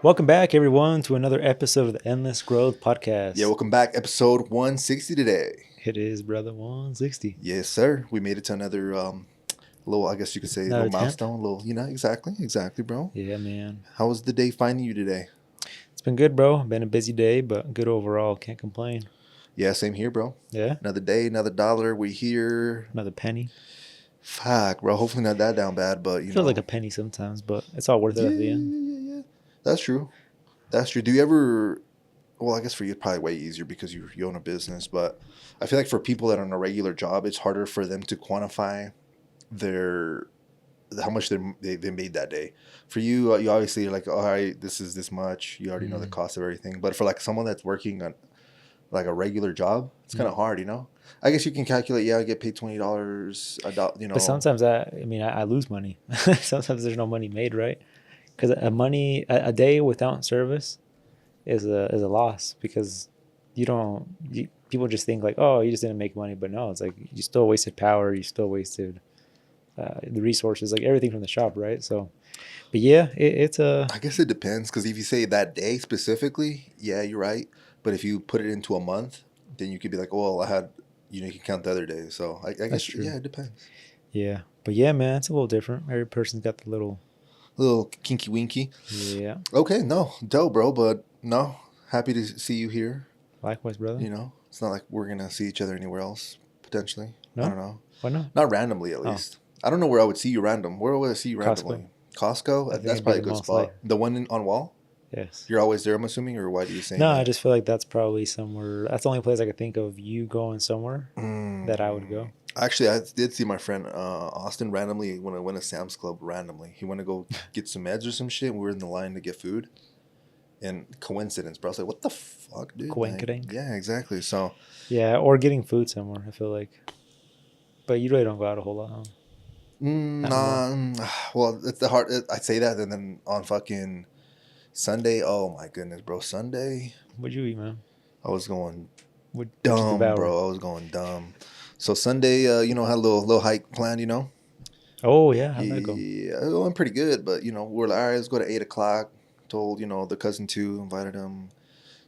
Welcome back, everyone, to another episode of the Endless Growth Podcast. Yeah, welcome back. Episode 160 today. It is, brother, 160. Yes, sir. We made it to another little, I guess you could say, Another little attempt. milestone. Exactly, bro. Yeah, man. How was the day finding you today? It's been good, bro. Been a busy day, but good overall. Can't complain. Yeah, same here, bro. Yeah. Another day, another dollar. We here. Another penny. Fuck, bro. Hopefully not that down bad, but you Feels know. like a penny sometimes, but it's all worth it at the end. Yeah. That's true. Do you ever? Well, I guess for you, it's probably way easier because you own a business. But I feel like for people that are on a regular job, it's harder for them to quantify their how much they made that day. For you, you obviously are like, all right, this is this much. You already know the cost of everything. But for like someone that's working on like a regular job, it's kind of hard, you know. I guess you can calculate. Yeah, I get paid $20 a dollar. You know, But sometimes I lose money. Sometimes there's no money made, right? Because a day without service is a loss because people just think like, oh, you just didn't make money, but no, it's like you still wasted power, you still wasted the resources, like everything from the shop, right? So, but yeah, it's a. I guess it depends because if you say that day specifically, yeah, you're right. But if you put it into a month, then you could be like, well, you can count the other days. So I guess, True. yeah, it depends. Yeah, but yeah, man, it's a little different. Every person's got the little kinky winky. Yeah. Okay, no, dope, bro. But no, happy to see you here. Likewise, brother. You know, it's not like we're gonna see each other anywhere else potentially. No? I don't know. Why not? Not randomly, at least. I don't know where I would see you random. Where would I see you randomly? Costco? think That's it'd be probably a the good most spot. The one on Wall? Yes. You're always there, I'm assuming, or why do you say No, that? I just feel like that's probably somewhere. That's the only place I could think of you going somewhere that I would go. Actually, I did see my friend Austin randomly when I went to Sam's Club randomly. He went to go get some meds or some shit. And we were in the line to get food. And coincidence, bro. I was like, what the fuck, dude? Coincidence. Like, yeah, exactly. So. Yeah, or getting food somewhere, I feel like. But you really don't go out a whole lot, huh? Well, it's the hard. I'd say that, and then on fucking Sunday, oh my goodness, bro. Sunday, What'd you eat, man? I was going What'd you dumb, devour? bro. I was going dumb. So Sunday, had a little hike planned, you know. Oh yeah, how'd that go? Yeah, it went pretty good, but we're like, all right, let's go to 8 o'clock. Told the cousin too, invited him.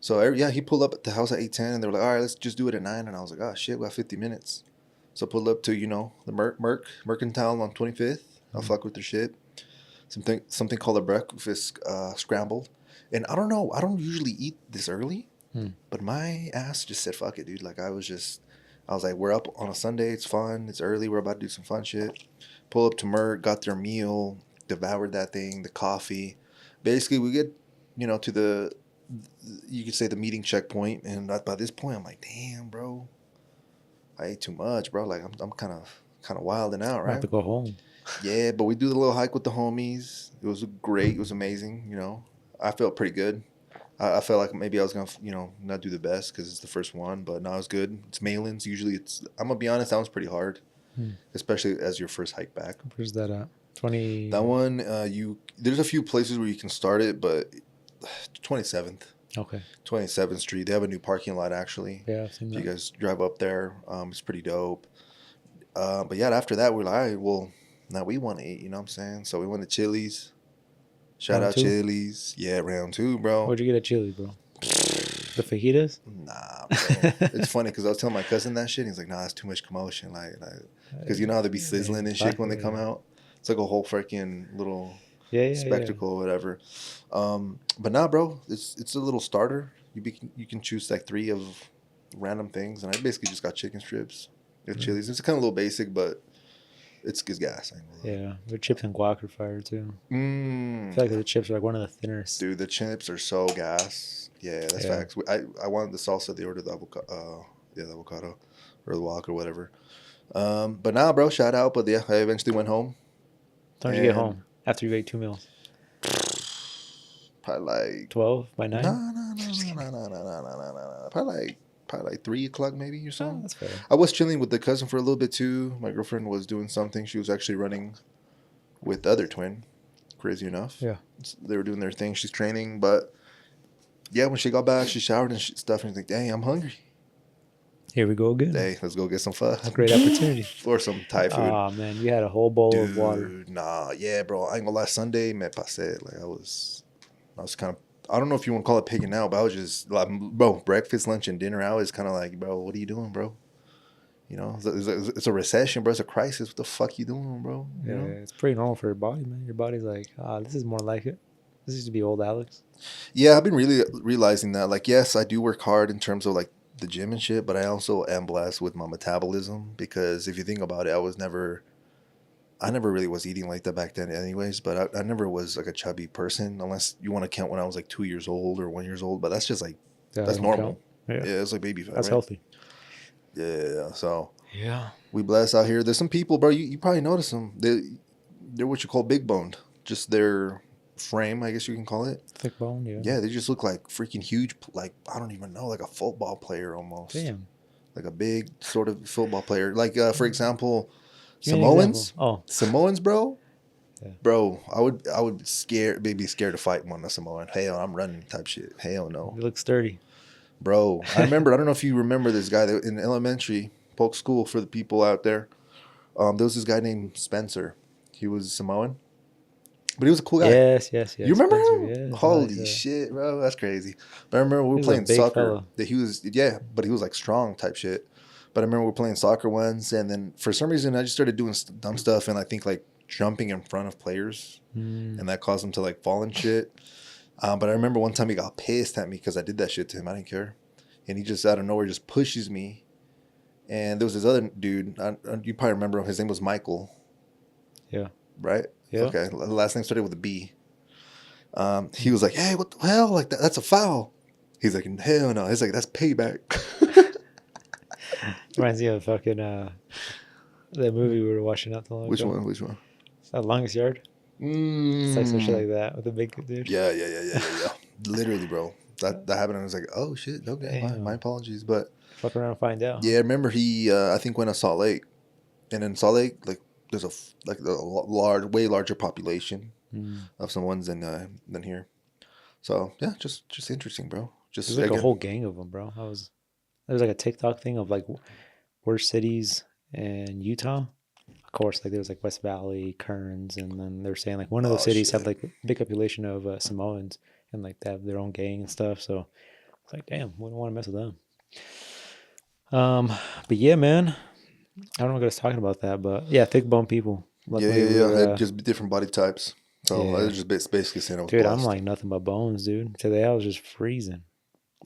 So he pulled up at the house at 8:10, and they were like, all right, let's just do it at 9. And I was like, oh shit, we got 50 minutes. So pulled up to the Mercantile on 25th. I'll fuck with their shit. Something called a breakfast scrambled, and I don't know. I don't usually eat this early, but my ass just said fuck it, dude. Like I was like, we're up on a Sunday. It's fun. It's early. We're about to do some fun shit. Pull up to Merc, got their meal, devoured that thing, the coffee. Basically, we get to the, you could say, the meeting checkpoint, and by this point, I'm like, damn, bro. I ate too much, bro. Like I'm kind of wilding out, right? I have to go home. Yeah, but we do the little hike with the homies. It was great. It was amazing. I felt pretty good. I felt like maybe I was gonna, not do the best because it's the first one, but no, it was good. It's Malin's. Usually, I'm gonna be honest, that one's pretty hard, especially as your first hike back. Where's that at? 20. That one, there's a few places where you can start it, but 27th. Okay. 27th Street. They have a new parking lot actually. Yeah, I've seen that. You guys drive up there. It's pretty dope. But yeah, after that we're like, all right, well, now we want to eat. You know what I'm saying? So we went to Chili's. Shout out Chili's. Yeah, round 2, bro. What'd you get at Chili's, bro? The fajitas? Nah, bro. It's funny because I was telling my cousin that shit. And he's like, nah, it's too much commotion. Like, because you know how they be sizzling and shit when they come out. It's like a whole freaking little spectacle or whatever. But nah, bro, it's a little starter. You can choose like 3 of random things, and I basically just got chicken strips at Chili's. It's kind of a little basic, but it's gas. Yeah, the chips and guac are fire too. I feel like the chips are like one of the thinnest. Dude, the chips are so gas. Yeah, that's facts. I wanted the salsa. They ordered the avocado, the avocado or the guac or whatever. But nah, bro, shout out. But yeah, I eventually went home. How did you get home after you ate 2 meals? Probably like 12 by 9. No. Probably like 3 o'clock maybe or something. Oh, that's fair. I was chilling with the cousin for a little bit too. My girlfriend was doing something. She was actually running with the other twin. Crazy enough. Yeah. They were doing their thing. She's training, but yeah, when she got back, she showered and stuff, and she's like, "Dang, I'm hungry." Here we go again. Hey, let's go get some pho. A great opportunity. Or some Thai food. Oh man, you had a whole bowl of water. Nah, yeah, bro. I ain't gonna lie. Sunday, me pasé. Like I was I was kind of, I don't know if you want to call it pigging out, but I was just like, bro, breakfast, lunch, and dinner out is kind of like, bro, what are you doing, bro? You know, it's a recession, bro. It's a crisis. What the fuck you doing, bro? You Yeah, know? it's pretty normal for your body, man. Your body's like, this is more like it. This used to be old Alex. Yeah, I've been really realizing that. Like, yes, I do work hard in terms of like the gym and shit, but I also am blessed with my metabolism because if you think about it, I never really was eating like that back then, anyways. But I never was like a chubby person, unless you want to count when I was like 2 years old or 1 years old. But that's just like Yeah, they that's don't count. normal. Yeah, Yeah, it's like baby fat, that's right? healthy. Yeah. So Yeah. we blessed out here. There's some people, bro. You probably notice them. They're what you call big boned. Just their frame, I guess you can call it. Thick bone, yeah. Yeah, they just look like freaking huge. Like I don't even know, like a football player almost. Damn. Like a big sort of football player. Like for example, Give me an example. Samoans. Oh, Samoans, bro. Yeah. Bro, I would be scared to fight one of Samoan. Hell, I'm running type shit. Hell no. you look sturdy. Bro, I remember. I don't know if you remember this guy that in elementary folk school for the people out there. There was this guy named Spencer. He was Samoan, but he was a cool guy. Yes, yes, yes. You remember Spencer, him? yes, Holy like, shit, bro, that's crazy. But I remember we he were was a playing big soccer. fella. That he was, yeah, but he was like strong type shit. But I remember we were playing soccer once, and then for some reason I just started doing dumb stuff, and I think like jumping in front of players, and that caused him to like fall and shit. But I remember one time he got pissed at me because I did that shit to him. I didn't care, and he just out of nowhere just pushes me. And there was this other dude. You probably remember him. His name was Michael. Yeah. Right. Yeah. Okay. The last name started with a B. He was like, "Hey, what the hell? Like that's a foul." He's like, "Hell no." He's like, "That's payback." Reminds me of fucking that movie we were watching not too long Which ago. one? Which one? Longest Yard. It's like some shit like that with a big dude. Yeah. Literally, bro. That happened. I was like, "Oh shit." Okay, my apologies, but fuck around and find out. yeah, I remember he. I think went to Salt Lake, and in Salt Lake, like there's a way larger population of Samoans than here. So yeah, just interesting, bro. Just there's like a whole gang of them, bro. There was like a TikTok thing of like worst cities in Utah. Of course, like there was like West Valley, Kearns, and then they're saying like one of those cities have like a big population of Samoans and like they have their own gang and stuff. So it's like, damn, we don't want to mess with them. But yeah, man, I don't know what I was talking about that, but yeah, thick bone people. Yeah. Just different body types. So I was just basically saying I was dude, blessed. I'm like nothing but bones, dude. Today I was just freezing.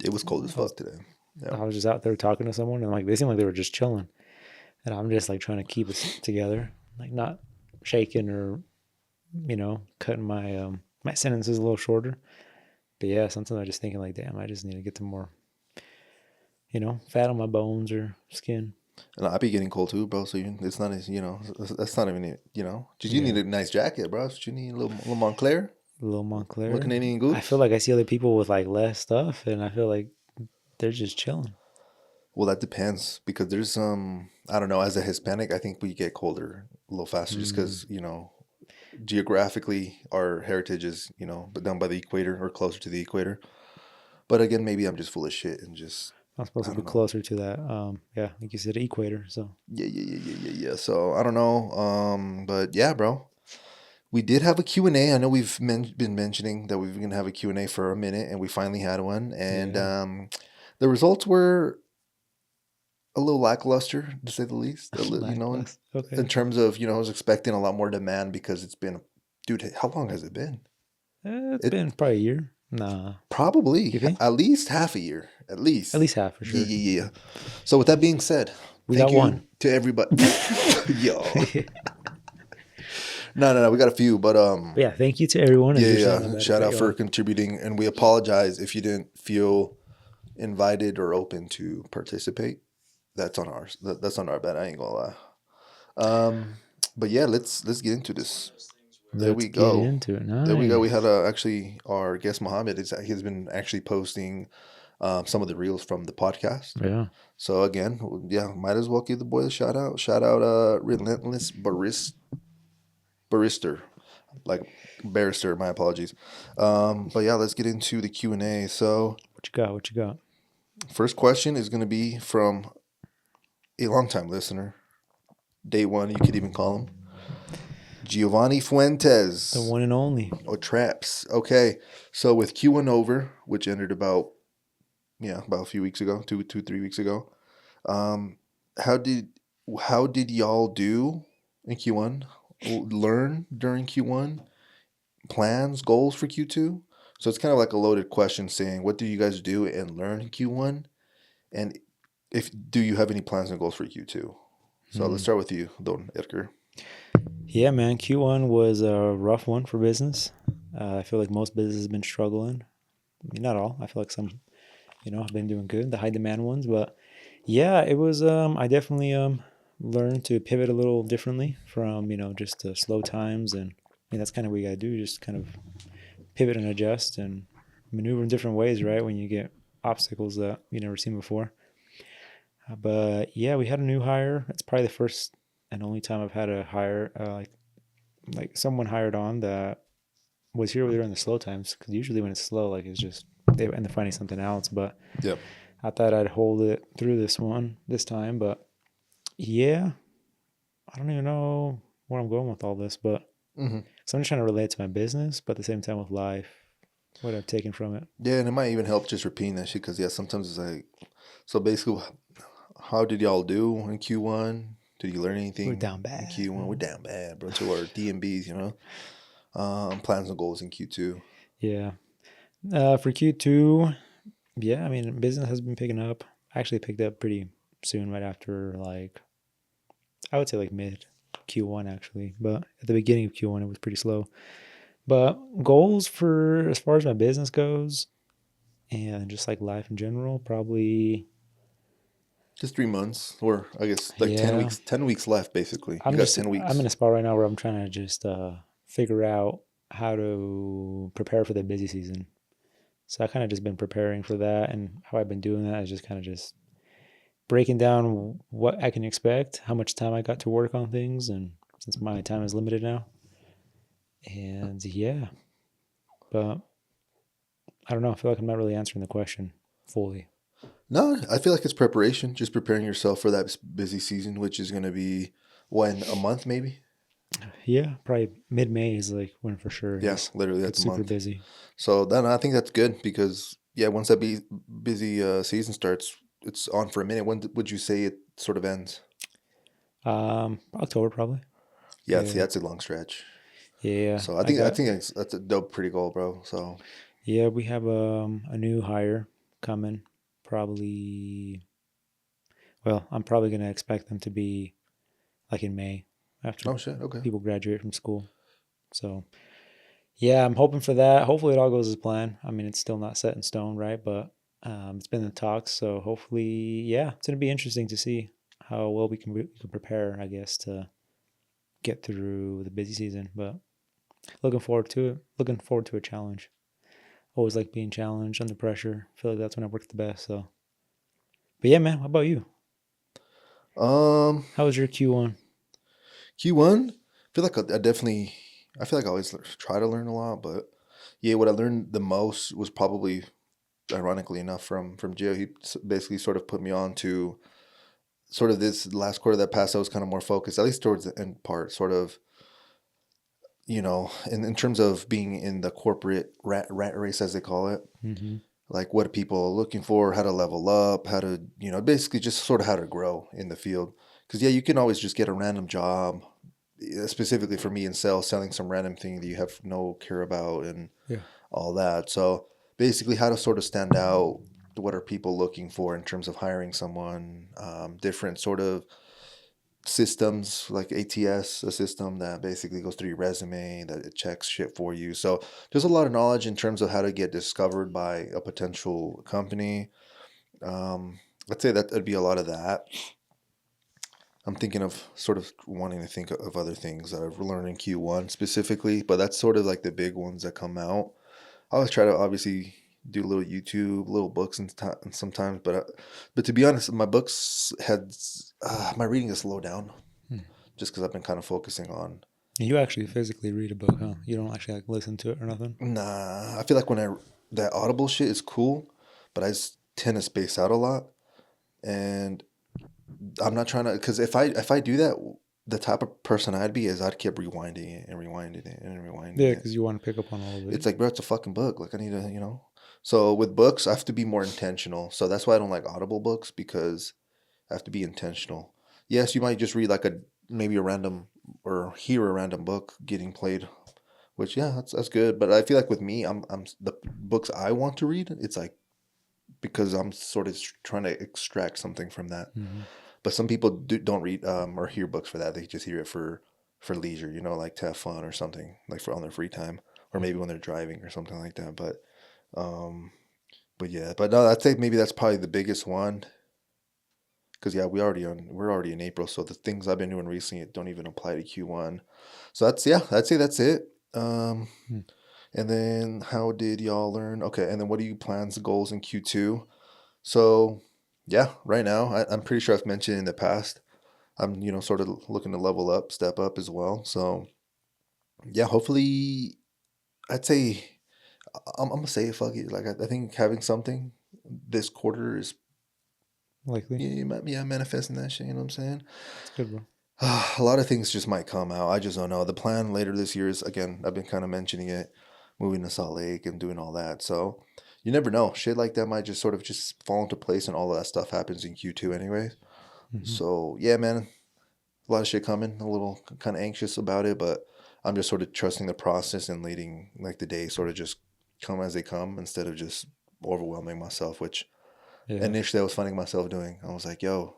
It was cold as fuck today. Yeah. I was just out there talking to someone, and like they seemed like they were just chilling, and I'm just like trying to keep it together, like not shaking or, cutting my my sentences a little shorter. But yeah, sometimes I'm just thinking like, damn, I just need to get some more, fat on my bones or skin. And I be getting cold too, bro. So it's not as that's not even Just you need a nice jacket, bro. So you need a little Montclair. A little Montclair. What Canadian Goose? I feel like I see other people with like less stuff, and I feel like they're just chilling. Well, that depends because there's some. I don't know. As a Hispanic, I think we get colder a little faster just because geographically our heritage is but down by the equator or closer to the equator. But again, maybe I'm just full of shit and just. I'm supposed to be closer to that. Yeah, like you said, equator. So yeah. So I don't know. But yeah, bro. We did have a Q&A. I know we've been mentioning that we're going to have a Q&A for a minute, and we finally had one. And the results were a little lackluster, to say the least. In terms of, I was expecting a lot more demand because it's been, dude, how long has it been? It's been probably a year. Nah. Probably. At least half a year. At least half, for sure. Yeah. So with that being said, we got one. To everybody. Yo. No, we got a few, but yeah, thank you to everyone. Yeah. Shout out for contributing, and we apologize if you didn't feel invited or open to participate. That's on ours. That's on our bad. I ain't gonna lie. But yeah, let's get into this. There we go. Get into it. Nice. There we go. We had actually our guest Mohammed. He's been actually posting some of the reels from the podcast. Yeah. So again, might as well give the boy a shout out. Shout out, Relentless Barrister, like barrister. My apologies. But yeah, let's get into the Q&A. So what you got? First question is going to be from a longtime listener, day one. You could even call him. Giovanni The Fuentes. one and only. Or Traps. Okay. So with Q1 over, which ended about a few weeks ago, 3 weeks ago. Um, how did y'all do in Q1? Learn during Q1? Plans, goals for Q2? So it's kind of like a loaded question saying, what do you guys do and learn in Q1? And if do you have any plans and goals for Q2? So let's start with you, Don Edgar. Yeah, man. Q1 was a rough one for business. I feel like most businesses have been struggling. I mean, not all. I feel like some, have been doing good, the high demand ones. But yeah, it was. I definitely learned to pivot a little differently from just the slow times, and I mean that's kind of what you gotta do. Just kind of pivot and adjust and maneuver in different ways, right? When you get obstacles that you never seen before. But yeah, we had a new hire. It's probably the first and only time I've had a hire like someone hired on that was here during the slow times. Because usually when it's slow, like it's just they end up finding something else. But Yep. I thought I'd hold it through this time. But yeah, I don't even know where I'm going with all this. But Mm-hmm. so I'm just trying to relate to my business, but at the same time with life, what I've taken from it. Yeah, and it might even help just repeating that shit because sometimes it's like, so basically, how did y'all do in Q1? Did you learn We're anything down in bad. Q1? We're down bad, bro. To our DMBs, plans and goals in Q2. Yeah. For Q2, yeah, I mean, business has been picking up. Actually picked up pretty soon, right after I would say like mid Q1 actually, but at the beginning of Q1 it was pretty slow. But goals for as far as my business goes and just like life in general, probably Just 3 months, or I guess like 10 yeah. weeks. 10 weeks left, basically. You got 10 I'm in weeks. a spot right now where I'm trying to just figure out how to prepare for the busy season. So I kind of just been preparing for that, and how I've been doing that is just kind of just breaking down what I can expect, how much time I got to work on things, and since my time is limited now. And yeah, but I don't know. I feel like I'm not really answering the question fully. No, I feel like it's preparation, just preparing yourself for that busy season, which is going to be when a month maybe. Yeah, probably mid May is like when for sure it Yeah, just literally that's gets a super month. busy. So then I think that's good because once that busy season starts, it's on for a minute. When would you say it sort of ends? October probably. Yeah, see, Yeah, that's a long stretch. yeah. So I I got think that's a dope, pretty goal, bro. So yeah. We have a new hire coming. Probably. Well, I'm probably gonna expect them to be like in May after oh shit, okay. people graduate from school. So yeah, I'm hoping for that. Hopefully, it all goes as planned. I mean, it's still not set in stone, right? But it's been in the talks, so hopefully, yeah, it's gonna be interesting to see how well we can prepare, I guess, to get through the busy season. But looking forward to it. Looking forward to a challenge. Always like being challenged under pressure. I feel like that's when I work the best. So, but yeah, man, how about you? Um, How was your Q1? Q1, I feel like I feel like I always try to learn a lot, but yeah, what I learned the most was probably, ironically enough, from Gio. He basically sort of put me on to sort of this last quarter that passed. I was kind of more focused, at least towards the end part, sort of, in terms of being in the corporate rat race, as they call it. Mm-hmm. Like what people are looking for, how to level up, how to, basically just sort of how to grow in the field. Because, yeah, you can always just get a random job, specifically for me in sales, selling some random thing that you have no care about and Yeah. all that. So basically, how to sort of stand out. What are people looking for in terms of hiring someone? Different sort of systems like ATS, a system that basically goes through your resume, that it checks shit for you. So there's a lot of knowledge in terms of how to get discovered by a potential company. Let's say that it'd be a lot of that. I'm thinking of sort of wanting to think of other things that I've learned in Q1 specifically, but that's sort of like the big ones that come out. I always try to obviously do a little YouTube, little books and sometimes, but to be honest, my books had my reading has slowed down Hmm. just because I've been kind of focusing on. You actually physically read a book, huh? You don't actually like listen to it or nothing. Nah, I feel like that Audible shit is cool, but tend to space out a lot, and I'm not trying to, because if I do that, the type of person I'd be is I'd keep rewinding it and rewinding it and rewinding Yeah, it. because you want to pick up on all of It's it. like, bro, it's a fucking book. Like, I need to, So with books, I have to be more intentional. So that's why I don't like Audible books, because I have to be intentional. Yes, you might just read like maybe a random or hear a random book getting played, which yeah, that's good. But I feel like with me, I'm the books I want to read. It's like because I'm sort of trying to extract something from that. Mm-hmm. But some people don't read or hear books for that. They just hear it for leisure, like to have fun or something, like for on their free time, or maybe when they're driving or something like that. Um, but yeah, but no, I'd say maybe that's probably the biggest one. Because yeah, we're already in April, so the things I've been doing recently don't even apply to Q1. So that's yeah, I'd say that's it. Hmm. And then how did y'all learn? Okay, and then what are you plans, goals in Q2? So yeah, right now I'm pretty sure I've mentioned in the past I'm sort of looking to level up, step up as well. So yeah, hopefully I'd say I'm gonna say fuck it. Like I think having something this quarter is Likely. yeah manifesting that shit. You know what I'm saying? It's good, bro. A lot of things just might come out. I just don't know. The plan later this year is, again, I've been kind of mentioning it, moving to Salt Lake and doing all that. So you never know. Shit like that might just sort of just fall into place, and all of that stuff happens in Q2 anyway. Mm-hmm. So yeah, man, a lot of shit coming. A little kind of anxious about it, but I'm just sort of trusting the process and letting like the days sort of just come as they come instead of just overwhelming myself, which Yeah. initially I was finding myself doing. I was like, yo,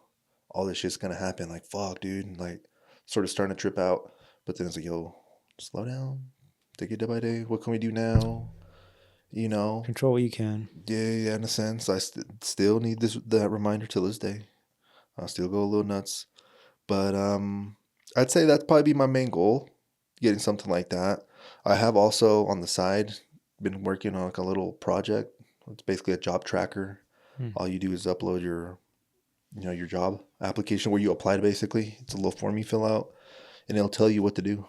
all this shit's gonna happen. Like, fuck, dude. Like, sort of starting to trip out. But then it's like, yo, slow down. Take it day by day. What can we do now? You know? Control what you can. Yeah, yeah, in a sense. I still need that reminder till this day. I'll still go a little nuts. But I'd say that'd probably be my main goal, getting something like that. I have also on the side been working on like a little project. It's basically a job tracker. Hmm. All you do is upload your job application where you applied basically. It's a little form you fill out and it'll tell you what to do.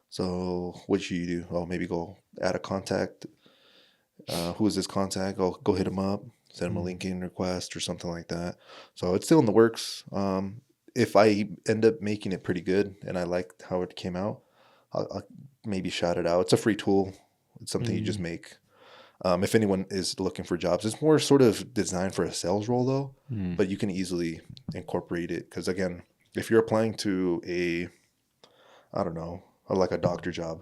So what should you do? Oh, maybe go add a contact. Who is this contact? Go hit him up, send him a Hmm. LinkedIn request or something like that. So it's still in the works. If I end up making it pretty good and I like how it came out, I'll maybe shout it out. It's a free tool. It's something you just Hmm. make. If anyone is looking for jobs, it's more sort of designed for a sales role though, Hmm. but you can easily incorporate it because again, if you're applying to I don't know, like a doctor job,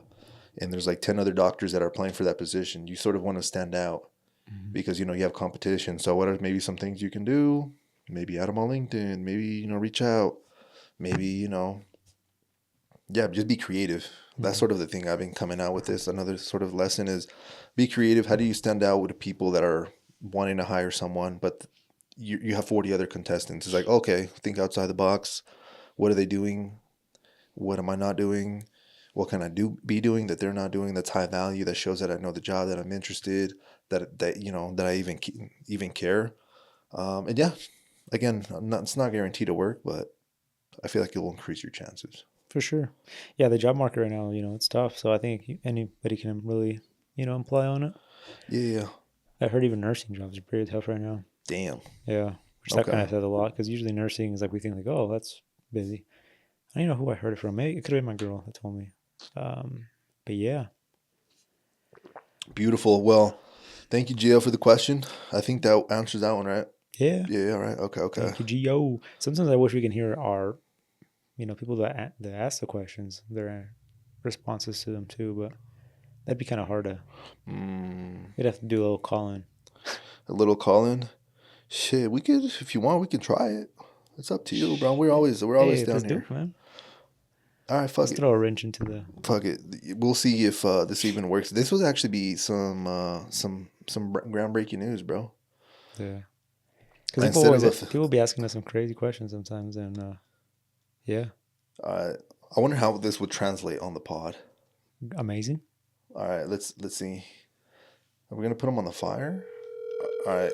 and there's like 10 other doctors that are applying for that position, you sort of want to stand out Hmm. because you have competition. So what are maybe some things you can do? Maybe add them on LinkedIn. Maybe reach out. Maybe yeah, just be creative. That's Hmm. sort of the thing I've been coming out with this. Another sort of lesson is be creative. How do you stand out with the people that are wanting to hire someone, but you have 40 other contestants? It's like, okay, think outside the box. What are they doing? What am I not doing? What can I be doing that they're not doing that's high value, that shows that I know the job, that I'm interested, that I even care. And yeah, again, it's not guaranteed to work, but I feel like it will increase your chances. For sure. Yeah, the job market right now, it's tough. So I think anybody can really, apply on it. Yeah. I heard even nursing jobs are pretty tough right now. Damn. Yeah, which that kind Okay. of says a lot because usually nursing is like we think like, oh, that's busy. I don't know who I heard it from. Maybe it could have been my girl that told me. But yeah, Beautiful. Well, thank you, Gio, for the question. I think that answers that one, right? yeah. Yeah. Yeah. Right. Okay. Okay. Thank you, Gio. Sometimes I wish we can hear our, people that ask the questions, their responses to them too. But that'd be kind of hard to. Mm, We'd have to do a little call in. a little call in. Shit, we could, if you want, we can try it. It's up to you, bro. We're always Hey, down let's do here. it, man. All right, fuck Let's it. throw a wrench into the. Fuck it. We'll see if this even works. This would actually be some groundbreaking news, bro. Yeah, because people Instead always of a, people be asking us some crazy questions sometimes, and yeah, uh, I wonder how this would translate on the pod. amazing. All right, let's see. Are we gonna put them on the fire? All right.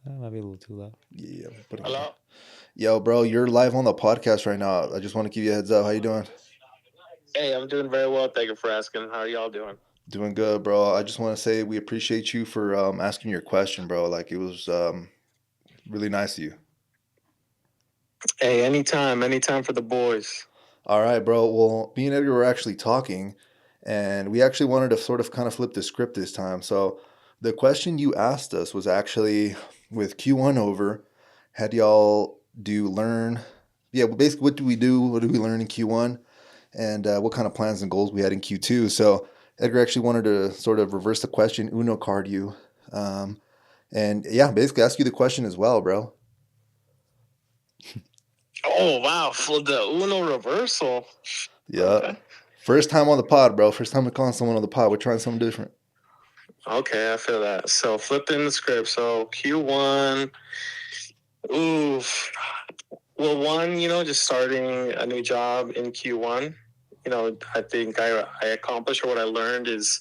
That might be a little too loud. Yeah. Put 'em on Hello. Yo, bro, you're live on the podcast right now. I just want to give you a heads up. How you doing? Hey, I'm doing very well. Thank you for asking. How are y'all doing? Doing good, bro. I just want to say we appreciate you for asking your question, bro. Like it was really nice of you. Hey, anytime for the boys. All right, bro. Well, me and Edgar were actually talking, and we actually wanted to sort of kind of flip the script this time. So the question you asked us was actually with Q1 over, had y'all do learn? Yeah, well, basically, what do we do? What did we learn in Q1? And what kind of plans and goals we had in Q2? So Edgar actually wanted to sort of reverse the question, Uno card you. Um, and yeah, basically ask you the question as well, bro. Oh wow, for the Uno reversal. Yeah. Okay. First time on the pod, bro. First time we're calling someone on the pod. We're trying something different. Okay, I feel that. So flipping the script. So Q1. Oof. Well, one, just starting a new job in Q1. I think I accomplished, or what I learned is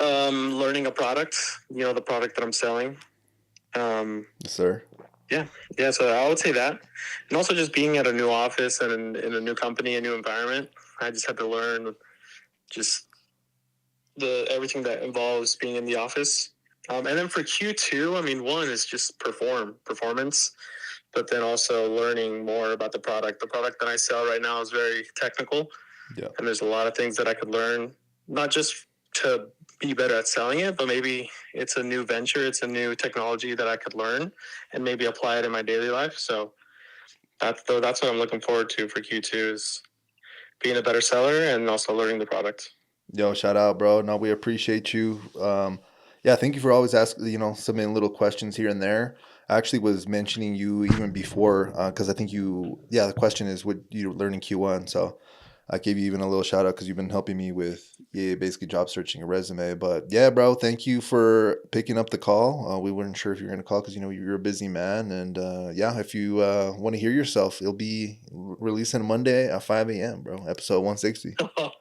learning a product. The product that I'm selling. Yes, sir. Yeah. So I would say that, and also just being at a new office and in a new company, a new environment. I just had to learn just everything that involves being in the office. And then for Q2, I mean, one is just performance, but then also learning more about the product. The product that I sell right now is very technical. Yeah. And there's a lot of things that I could learn, not just to be better at selling it, but maybe it's a new venture, it's a new technology that I could learn and maybe apply it in my daily life. So that's what I'm looking forward to for Q2 is being a better seller and also learning the product. Yo, shout out, bro. No, we appreciate you. Yeah, thank you for always asking, submitting little questions here and there. I actually was mentioning you even before, because I think the question is what you learn in Q1. So I gave you even a little shout out because you've been helping me with, basically job searching a resume. But yeah, bro, thank you for picking up the call. We weren't sure if you were going to call because, you're a busy man. And if you want to hear yourself, it'll be releasing Monday at 5 a.m., bro. Episode 160. Well,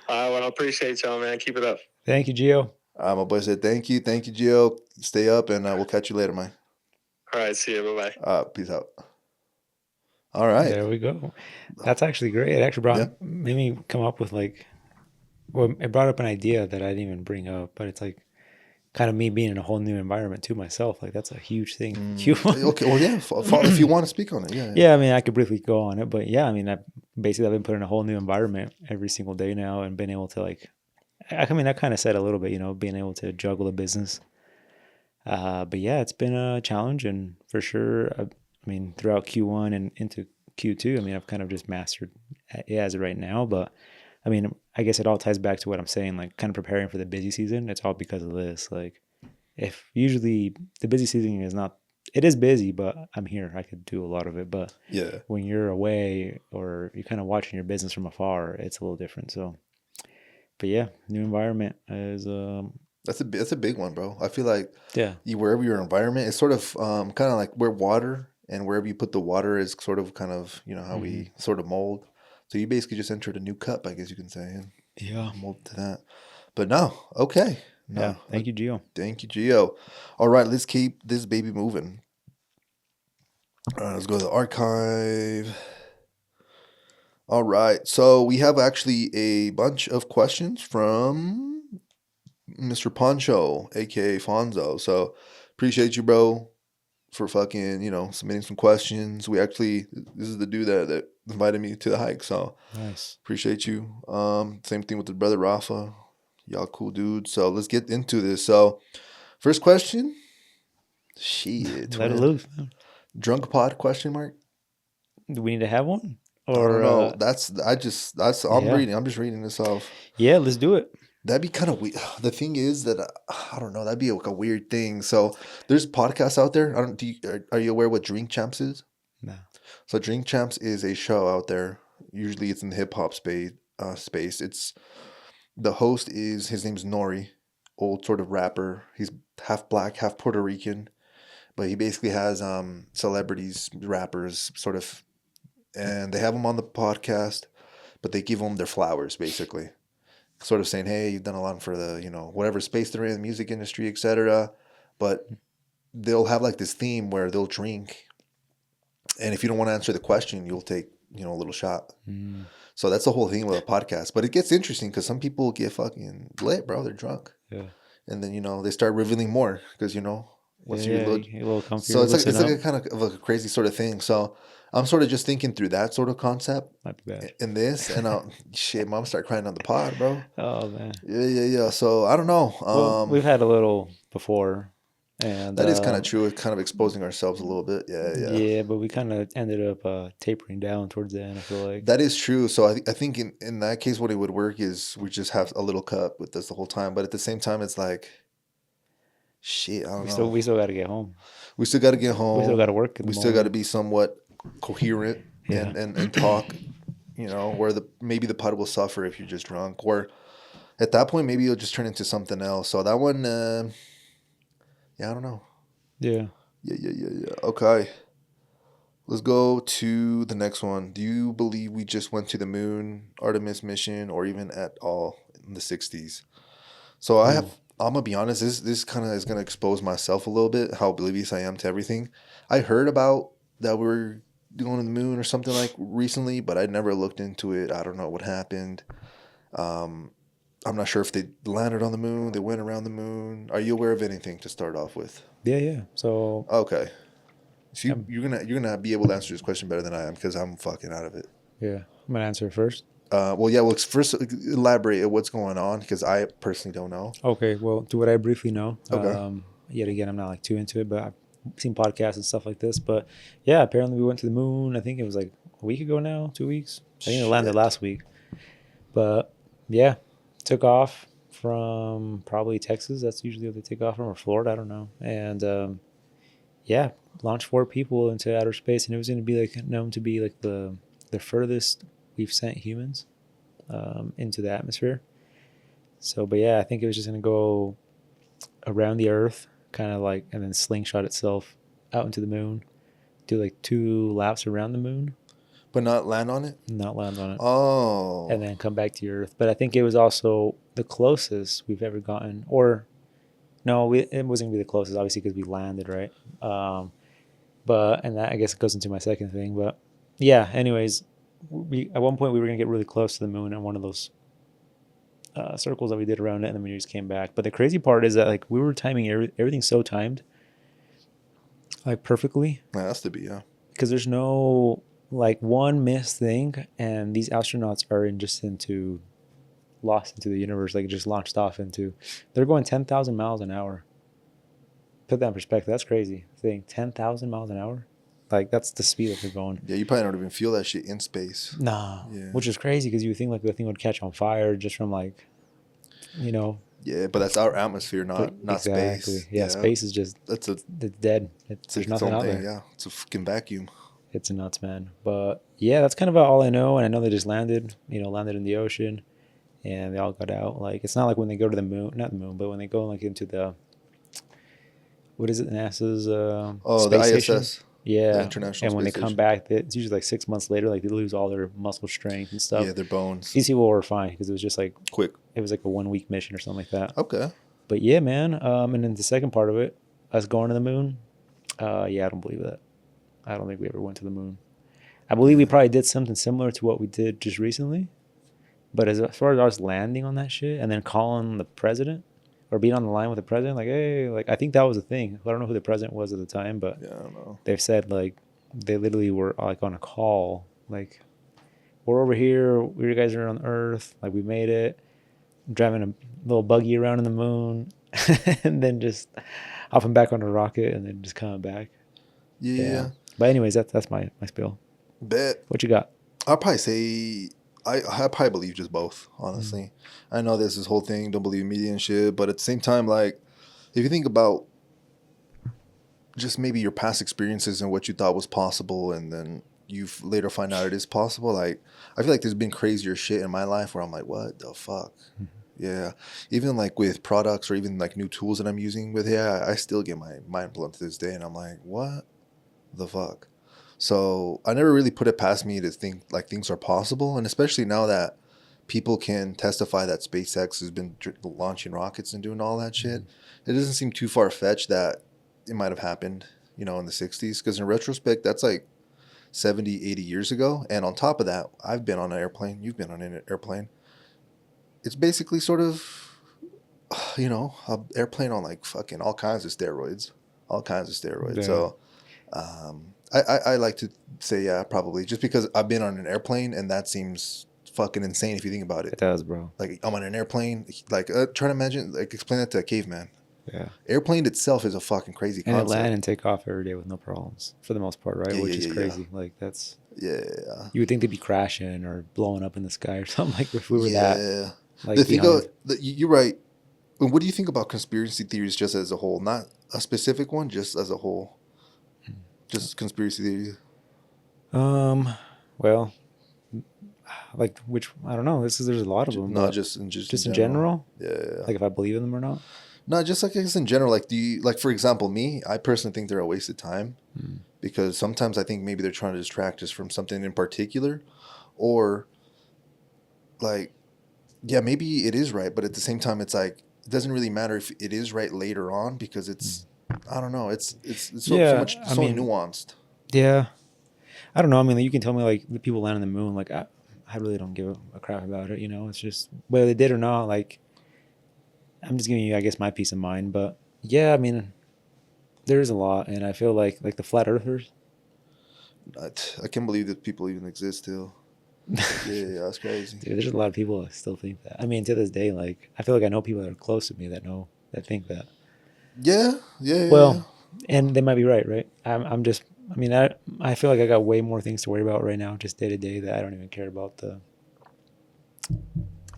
I appreciate y'all, man. Keep it up. Thank you, Gio. My boy said, thank you, Gio. Stay up, and we'll catch you later, man. All right, see you. Bye-bye. Peace out. All right. There we go. That's actually great. It actually made me come up with it brought up an idea that I didn't even bring up, but it's like kind of me being in a whole new environment to myself. Like that's a huge thing. Okay. Well, yeah. If you want to speak on it, yeah. Yeah, I mean, I could briefly go on it, but yeah, I mean, I've been put in a whole new environment every single day now, and been able to I kind of said a little bit, being able to juggle a business. But yeah, it's been a challenge, and for sure, I mean, throughout Q1 and into Q2, I mean, I've kind of just mastered it as of right now. But I mean, I guess it all ties back to what I'm saying, like kind of preparing for the busy season. It's all because of this. Like, if usually the busy season it is busy, but I'm here. I could do a lot of it. But yeah, when you're away or you're kind of watching your business from afar, it's a little different. So, but yeah, new environment is that's a big one, bro. I feel like wherever your environment is sort of kind of like where water, and wherever you put the water is sort of kind of how we sort of mold. So you basically just entered a new cup, I guess you can say, and mold to that. But no, okay. No, yeah. Thank you, Gio. Thank you, Gio. All right, let's keep this baby moving. Let's go to the archive. All right, so we have actually a bunch of questions from Mr. Poncho, aka Fonzo. So appreciate you, bro, for fucking submitting some questions. This is the dude that invited me to the hike, so nice. Appreciate you. Same thing with the brother Rafa. Y'all cool dudes. So let's get into this. So first question. Shit. Let it loose. Man. Drunk pod question mark? Do we need to have one? Or I don't know. I'm reading. I'm just reading this off. Yeah, let's do it. That'd be kind of weird. The thing is that I don't know. That'd be like a weird thing. So there's podcasts out there. Are you aware what Drink Champs is? No. So Drink Champs is a show out there. Usually it's in the hip hop space. It's the host his name's Nori, old sort of rapper. He's half black, half Puerto Rican, but he basically has celebrities, rappers, sort of, and they have him on the podcast, but they give them their flowers basically. Sort of saying, hey, you've done a lot for the, whatever space they're in, music industry, etc. But they'll have like this theme where they'll drink. And if you don't want to answer the question, you'll take, a little shot. Mm. So that's the whole thing with a podcast. But it gets interesting because some people get fucking lit, bro. They're drunk. Yeah. And then, they start revealing more because, once Yeah, you yeah, reload. a little So comfier, it's listen like up. a kind of a crazy sort of thing. So I'm sort of just thinking through that sort of concept Not too bad. in this, and shit, mom start crying on the pod, bro. Oh man. Yeah. So I don't know. Well, we've had a little before, and That is kind of true. It's kind of exposing ourselves a little bit. Yeah. yeah, but we kind of ended up tapering down towards the end. I feel like That is true. So I think in that case, what it would work is we just have a little cup with us the whole time. But at the same time, it's like, shit, I don't know. we still got to get home. We still got to get We still got to home. work in the We still got to morning. be somewhat coherent Yeah. and talk. Where maybe the pod will suffer if you're just drunk, or at that point maybe it'll just turn into something else. So that one, yeah, I don't know. Yeah. Yeah. Okay. Let's go to the next one. Do you believe we just went to the moon, Artemis mission, or even at all in the 60s? So I'm gonna be honest, this kind of is gonna expose myself a little bit, how oblivious I am to everything. I heard about that we were going to the moon or something like recently, but I never looked into it. I don't know what happened. Um, I'm not sure if they landed on the moon, they went around the moon. Are you aware of anything to start off with? Yeah. So Okay. So um, you're gonna be able to answer this question better than I am because I'm fucking out of it. yeah, I'm gonna answer it first. Well, first elaborate at what's going on because I personally don't know. Okay. Well, to what I briefly know. Okay. Yet again, I'm not like too into it, but I've seen podcasts and stuff like this. But yeah, apparently we went to the moon. I think it was like a week ago now, 2 weeks. I think it landed Shit. last week. But yeah, took off from probably Texas. That's usually what they take off from, or Florida. I don't know. And yeah, launched 4 people into outer space, and it was going to be like known to be like the furthest we've sent humans into the atmosphere. So, but yeah, I think it was just going to go around the Earth, kind of like, and then slingshot itself out into the moon, do like 2 laps around the moon, But not land on it? not land on it, Oh. and then come back to Earth. But I think it was also the closest we've ever gotten, or no, it wasn't gonna be the closest, obviously, because we landed, right? But and that I guess it goes into my second thing. But yeah, anyways, we at one point we were gonna get really close to the moon on one of those circles that we did around it, and then we just came back. But the crazy part is that like we were timing everything so timed, like perfectly, Yeah, that's to be, yeah. because there's no like one missed thing, and these astronauts are lost into the universe, like just launched off into. They're going 10,000 miles an hour. Put that in perspective. That's crazy. Thing 10,000 miles an hour, like that's the speed that they're going. Yeah, you probably don't even feel that shit in space. Nah, Yeah. which is crazy because you would think like the thing would catch on fire just from like, you know. Yeah, but that's our atmosphere, not Exactly. space. Yeah, space is just That's it's dead. There's nothing out there. Yeah, it's a fucking vacuum. It's nuts, man. But yeah, that's kind of about all I know. And I know they just landed in the ocean, and they all got out. Like it's not like when they go to the moon, not the moon, but when they go like into the, what is it, NASA's The space ISS. station? Yeah. The International And when they Space come Station. back, it's usually like 6 months later. Like they lose all their muscle strength and stuff. Yeah, their bones. These people were fine because it was just like Quick. it was like a 1 week mission or something like that. Okay. But yeah, man. And then the second part of it, us going to the moon. Yeah, I don't believe that. I don't think we ever went to the moon. I believe we probably did something similar to what we did just recently. But as far as us landing on that shit and then calling the president or being on the line with the president, like, hey, like I think that was a thing. I don't know who the president was at the time, but Yeah, I don't know. they've said like they literally were like on a call, like we're over here, you guys are on Earth, like we made it, driving a little buggy around in the moon, and then just hopping back on a rocket and then just coming back. Yeah. But anyways, that's my spiel. Bet. What you got? I'll probably say I probably believe just both, honestly. I know there's this whole thing, don't believe media and shit, but at the same time, like, if you think about just maybe your past experiences and what you thought was possible, and then you later find out it is possible, like, I feel like there's been crazier shit in my life where I'm like, what the fuck? Yeah. Even like with products or even like new tools that I'm using with AI, I still get my mind blown to this day, and I'm like, what the fuck? So I never really put it past me to think like things are possible. And especially now that people can testify that SpaceX has been launching rockets and doing all that shit, it doesn't seem too far-fetched that it might have happened, in the 60s. Because in retrospect, that's like 70, 80 years ago. And on top of that, I've been on an airplane. You've been on an airplane. It's basically sort of, an airplane on like fucking all kinds of steroids. all kinds of steroids. Yeah. So I like to say yeah, probably, just because I've been on an airplane and that seems fucking insane if you think about It it. does, bro. Like I'm on an airplane, like try to imagine, like explain that to a caveman. Yeah. Airplane itself is a fucking crazy And it concept. land and take off every day with no problems for the most part, right? Yeah, Which yeah, is yeah, crazy. Like that's Yeah. you would think they'd be crashing or blowing up in the sky or something like if we were Yeah. that The like thing behind. you're right. And what do you think about conspiracy theories just as a whole? Not a specific one, just as a whole. Just conspiracy theories. Well, like which I don't know. There's a lot of them, No, but just just in general. general, Yeah. like if I believe in them or not. No, just like I guess in general. Like, do you like, for example, me? I personally think they're a waste of time because sometimes I think maybe they're trying to distract us from something in particular, or like, yeah, maybe it is right, but at the same time, it's like it doesn't really matter if it is right later on because it's I don't know. It's so Yeah, much I so mean- nuanced. Yeah, I don't know. I mean, like, you can tell me like the people land on the moon. Like I really don't give a crap about it. You know, it's just whether they did or not. Like I'm just giving you, I guess, my peace of mind. But yeah, I mean, there is a lot, and I feel like the flat earthers. I can't believe that people even exist still. Yeah, that's crazy. Dude, there's a lot of people that still think that. I mean, to this day, like I feel like I know people that are close to me that think that. Yeah. Well, and they might be right, right? I'm just. I mean, I feel like I got way more things to worry about right now, just day to day, that I don't even care about the.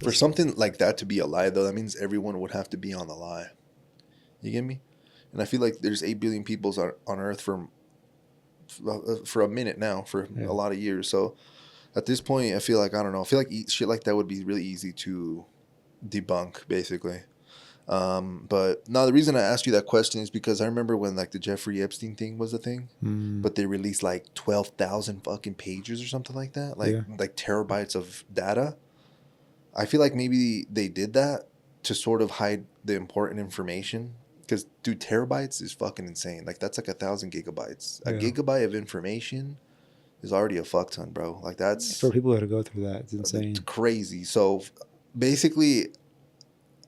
For something like that to be a lie, though, that means everyone would have to be on the lie. You get me? And I feel like there's 8 billion people on Earth for a minute now, for Yeah. a lot of years. So at this point, I feel like, I don't know. I feel like shit like that would be really easy to debunk, basically. But no, the reason I asked you that question is because I remember when like the Jeffrey Epstein thing was a thing, but they released like 12,000 fucking pages or something like that, like terabytes of data. I feel like maybe they did that to sort of hide the important information. Because, dude, terabytes is fucking insane. Like, that's like 1,000 gigabytes. A Yeah. gigabyte of information is already a fuck ton, bro. Like, that's For people that go through that, it's insane. it's crazy. So, basically,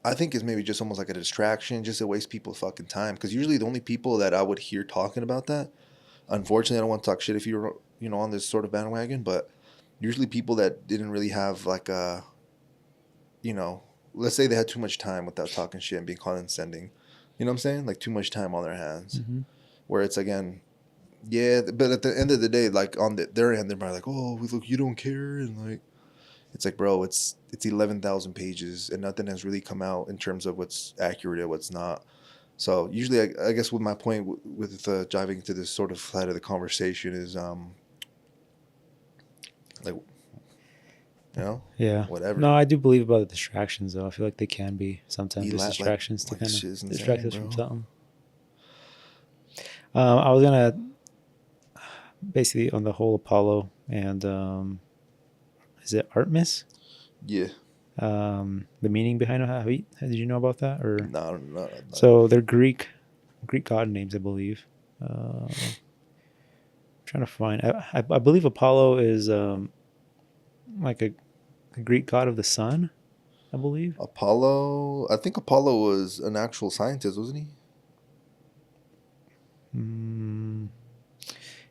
I think it's maybe just almost like a distraction, just to waste people's fucking time. Because usually the only people that I would hear talking about that, unfortunately, I don't want to talk shit if you're, on this sort of bandwagon, but usually people that didn't really have like a, let's say they had too much time without talking shit and being condescending. You know what I'm saying? Like too much time on their hands. Mm-hmm. Where it's again, yeah, but at the end of the day, like on their end, they're like, oh, look, you don't care, and like, it's like, bro, it's 11,000 pages, and nothing has really come out in terms of what's accurate and what's not. So usually, I guess with my point with diving into this sort of side of the conversation is like, Yeah. whatever. No, I do believe about the distractions, though. I feel like they can be sometimes just Like- distractions like to kind shit is of insane, distract us bro. from something. I was gonna basically on the whole Apollo and is it Artemis? Yeah. The meaning behind it. Did you know about that? Or No. so they're Greek god names, I believe. Trying to find. I believe Apollo is like a Greek god of the sun, I believe. Apollo. I think Apollo was an actual scientist, wasn't he?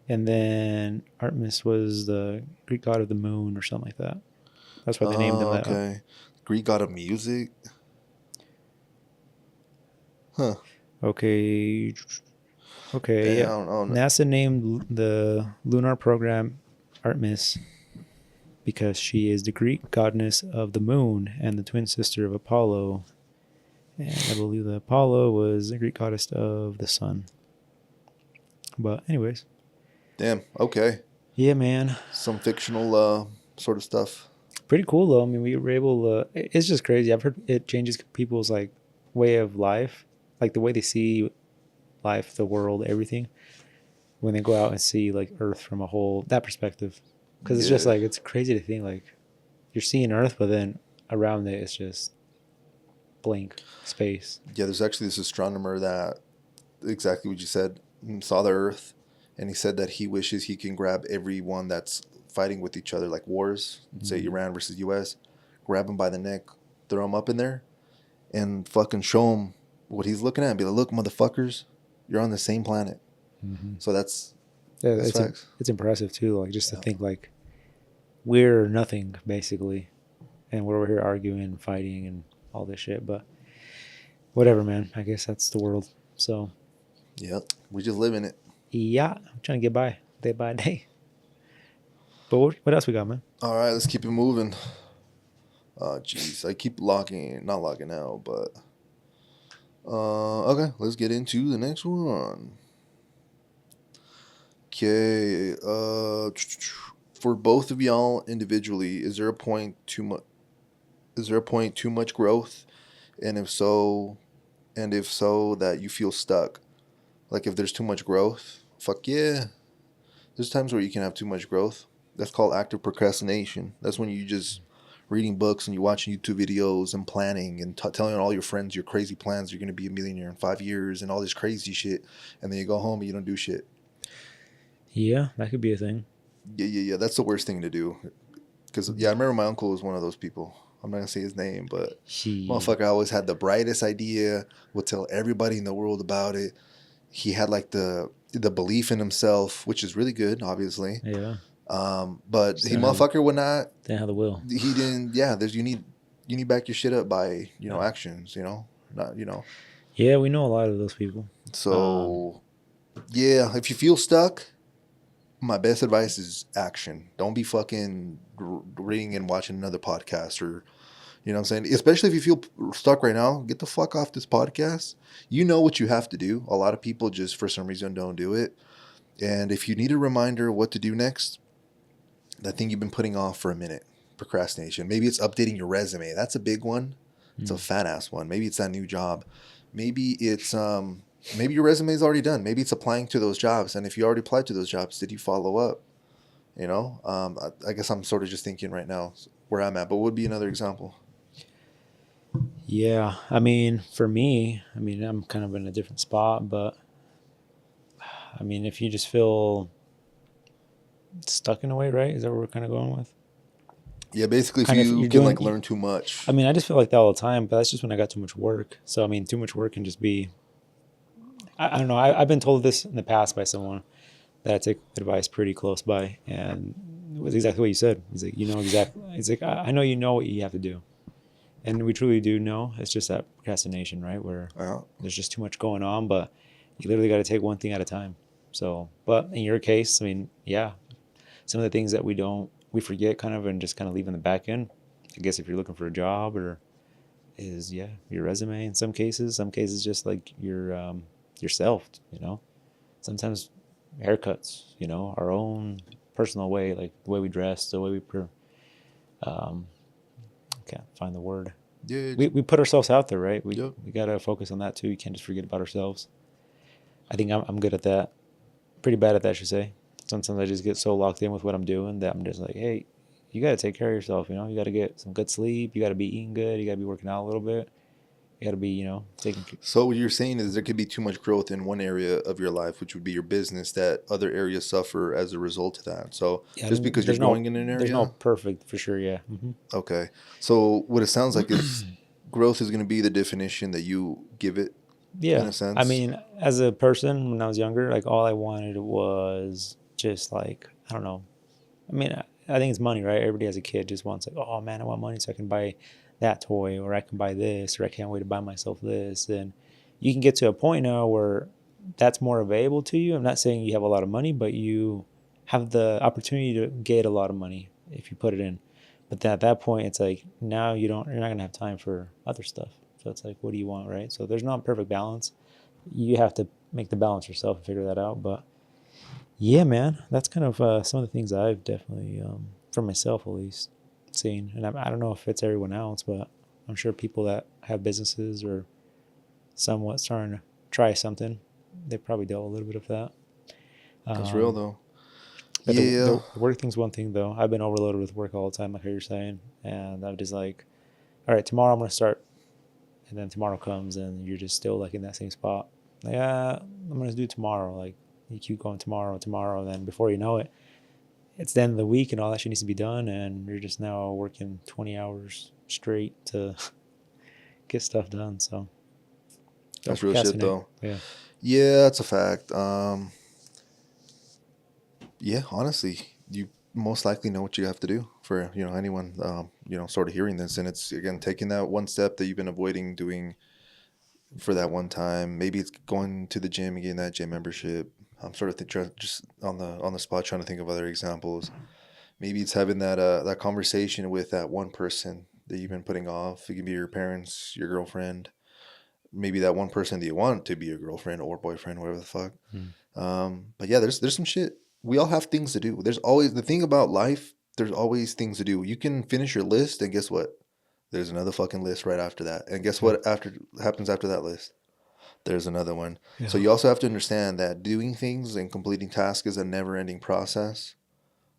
And then Artemis was the Greek god of the moon or something like that. That's why they named him that. Okay. Greek god of music. Huh. Okay. Yeah, Yeah. I don't know. NASA named the lunar program Artemis because she is the Greek goddess of the moon and the twin sister of Apollo. And I believe the Apollo was the Greek goddess of the sun. But anyways. Damn. Okay. Yeah, man. Some fictional sort of stuff. Pretty cool though. I mean, we were able to. It's just crazy. I've heard it changes people's like way of life, like the way they see life, the world, everything. When they go out and see like Earth from a whole that perspective, because it's just Yeah. like it's crazy to think like you're seeing Earth, but then around it it's just blank space. Yeah, there's actually this astronomer that exactly what you said saw the Earth, and he said that he wishes he can grab everyone that's fighting with each other, like wars, say Iran versus U.S., grab them by the neck, throw them up in there, and fucking show them what he's looking at, and be like, "Look, motherfuckers, You're on the same planet. Mm-hmm. So that's facts. It's impressive too, like just to think like we're nothing basically, and we're over here arguing and fighting and all this shit. But whatever, man. I guess that's the world. So yep, we just live in it. Yeah, I'm trying to get by day by day. But what else we got, man? All right, let's keep it moving. Jeez, I keep not logging out, but okay, let's get into the next one. Okay, for both of y'all individually, is there a point too much? Is there a point too much growth, and if so, that you feel stuck? Like if there's too much growth, fuck yeah. There's times where you can have too much growth. That's called active procrastination. That's when you just reading books and you're watching YouTube videos and planning and telling all your friends your crazy plans. You're going to be a millionaire in 5 years and all this crazy shit. And then you go home and you don't do shit. Yeah, that could be a thing. Yeah. That's the worst thing to do. Because, I remember my uncle was one of those people. I'm not going to say his name, but motherfucker always had the brightest idea, would tell everybody in the world about it. He had like the belief in himself, which is really good, obviously. Yeah. But he motherfucker would not. Didn't have the will. He didn't. Yeah. You need back your shit up by actions. Not. Yeah, we know a lot of those people. So, if you feel stuck, my best advice is action. Don't be fucking reading and watching another podcast or, what I'm saying? Especially if you feel stuck right now, get the fuck off this podcast. You know what you have to do. A lot of people just for some reason don't do it. And if you need a reminder what to do next, that thing you've been putting off for a minute, procrastination. Maybe it's updating your resume. That's a big one. It's a fat ass one. Maybe it's that new job. Maybe it's maybe your resume is already done. Maybe it's applying to those jobs. And if you already applied to those jobs, did you follow up? I guess I'm sort of just thinking right now where I'm at. But what would be another example? Yeah, I mean, for me, I'm kind of in a different spot, but I mean, if you just feel stuck in a way, right? Is that what we're kind of going with? Yeah, basically if you can learn too much. I mean, I just feel like that all the time, but that's just when I got too much work. So, I mean, too much work can just be, I don't know. I've been told this in the past by someone that I take advice pretty close by, and it was exactly what you said. He's like, He's like, I know you know what you have to do. And we truly do know. It's just that procrastination, right? Where there's just too much going on, but you literally got to take one thing at a time. So, but in your case, I mean, yeah, some of the things that we forget kind of and just kind of leave in the back end. I guess if you're looking for a job or your resume in some cases just like yourself, sometimes haircuts, our own personal way, like the way we dress, the way we can't find the word. Yeah, we put ourselves out there, right? We got to focus on that too. You can't just forget about ourselves. I think I'm good at that. Pretty bad at that, I should say. Sometimes I just get so locked in with what I'm doing that I'm just like, hey, you got to take care of yourself. You got to get some good sleep. You got to be eating good. You got to be working out a little bit. You got to be, taking care. So what you're saying is there could be too much growth in one area of your life, which would be your business, that other areas suffer as a result of that. So just because you're growing in an area. There's no perfect for sure, yeah. Mm-hmm. Okay. So what it sounds like is growth is going to be the definition that you give it. Yeah. In a sense. I mean, as a person, when I was younger, like all I wanted was just like, I don't know. I mean, I think it's money, right? Everybody as a kid just wants like, oh man, I want money so I can buy that toy, or I can buy this, or I can't wait to buy myself this. And you can get to a point now where that's more available to you. I'm not saying you have a lot of money, but you have the opportunity to get a lot of money if you put it in. But at that point, it's like now you're not going to have time for other stuff. So it's like, what do you want, right? So there's not a perfect balance. You have to make the balance yourself and figure that out. But yeah, man, that's kind of some of the things I've definitely, for myself at least, seen. And I don't know if it's everyone else, but I'm sure people that have businesses or somewhat starting to try something, they probably dealt a little bit of that. That's real, though. But the work thing's one thing, though. I've been overloaded with work all the time, like how you're saying. And I'm just like, all right, tomorrow I'm going to start. And then tomorrow comes and you're just still like in that same spot. Like, I'm going to do tomorrow. Like you keep going tomorrow. And then before you know it, it's the end of the week and all that shit needs to be done. And you're just now working 20 hours straight to get stuff done. So That's real shit, though. Yeah. Yeah, that's a fact. Yeah, honestly, you most likely know what you have to do for, anyone, sort of hearing this. And it's, again, taking that one step that you've been avoiding doing for that one time. Maybe it's going to the gym and getting that gym membership. I'm sort of just on the spot trying to think of other examples. Maybe it's having that conversation with that one person that you've been putting off. It can be your parents, your girlfriend, maybe that one person that you want to be your girlfriend or boyfriend, whatever the fuck. But yeah, there's some shit. We all have things to do. There's always the thing about life. There's always things to do. You can finish your list, and guess what? There's another fucking list right after that. And guess what happens after that list? There's another one. Yeah. So you also have to understand that doing things and completing tasks is a never-ending process.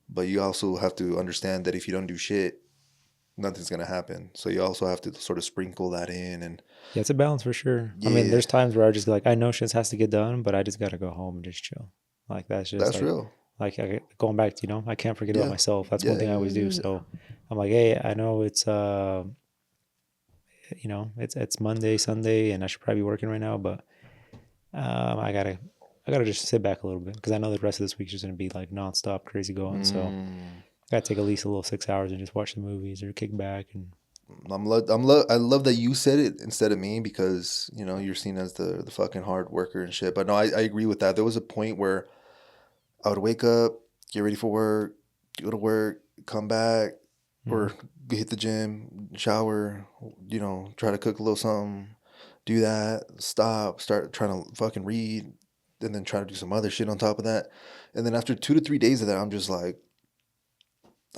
But you also have to understand that if you don't do shit, nothing's gonna happen. So you also have to sort of sprinkle that in. And Yeah, it's a balance for sure. Yeah. I mean, there's times where I just like, I know shit has to get done, but I just gotta go home and just chill. Like that's just that's like, real. like going back to, I can't forget about Yeah. myself. That's Yeah, one thing I always do. So I'm like, hey, I know it's it's Monday, Sunday, and I should probably be working right now, but I gotta just sit back a little bit because I know the rest of this week's just gonna be like nonstop crazy going. So I gotta take at least a little 6 hours and just watch the movies or kick back. And I love that you said it instead of me because you're seen as the fucking hard worker and shit. But no, I agree with that. There was a point where I would wake up, get ready for work, go to work, come back, or hit the gym, shower, try to cook a little something, do that, stop, start trying to fucking read, and then try to do some other shit on top of that. And then after 2 to 3 days of that, I'm just like,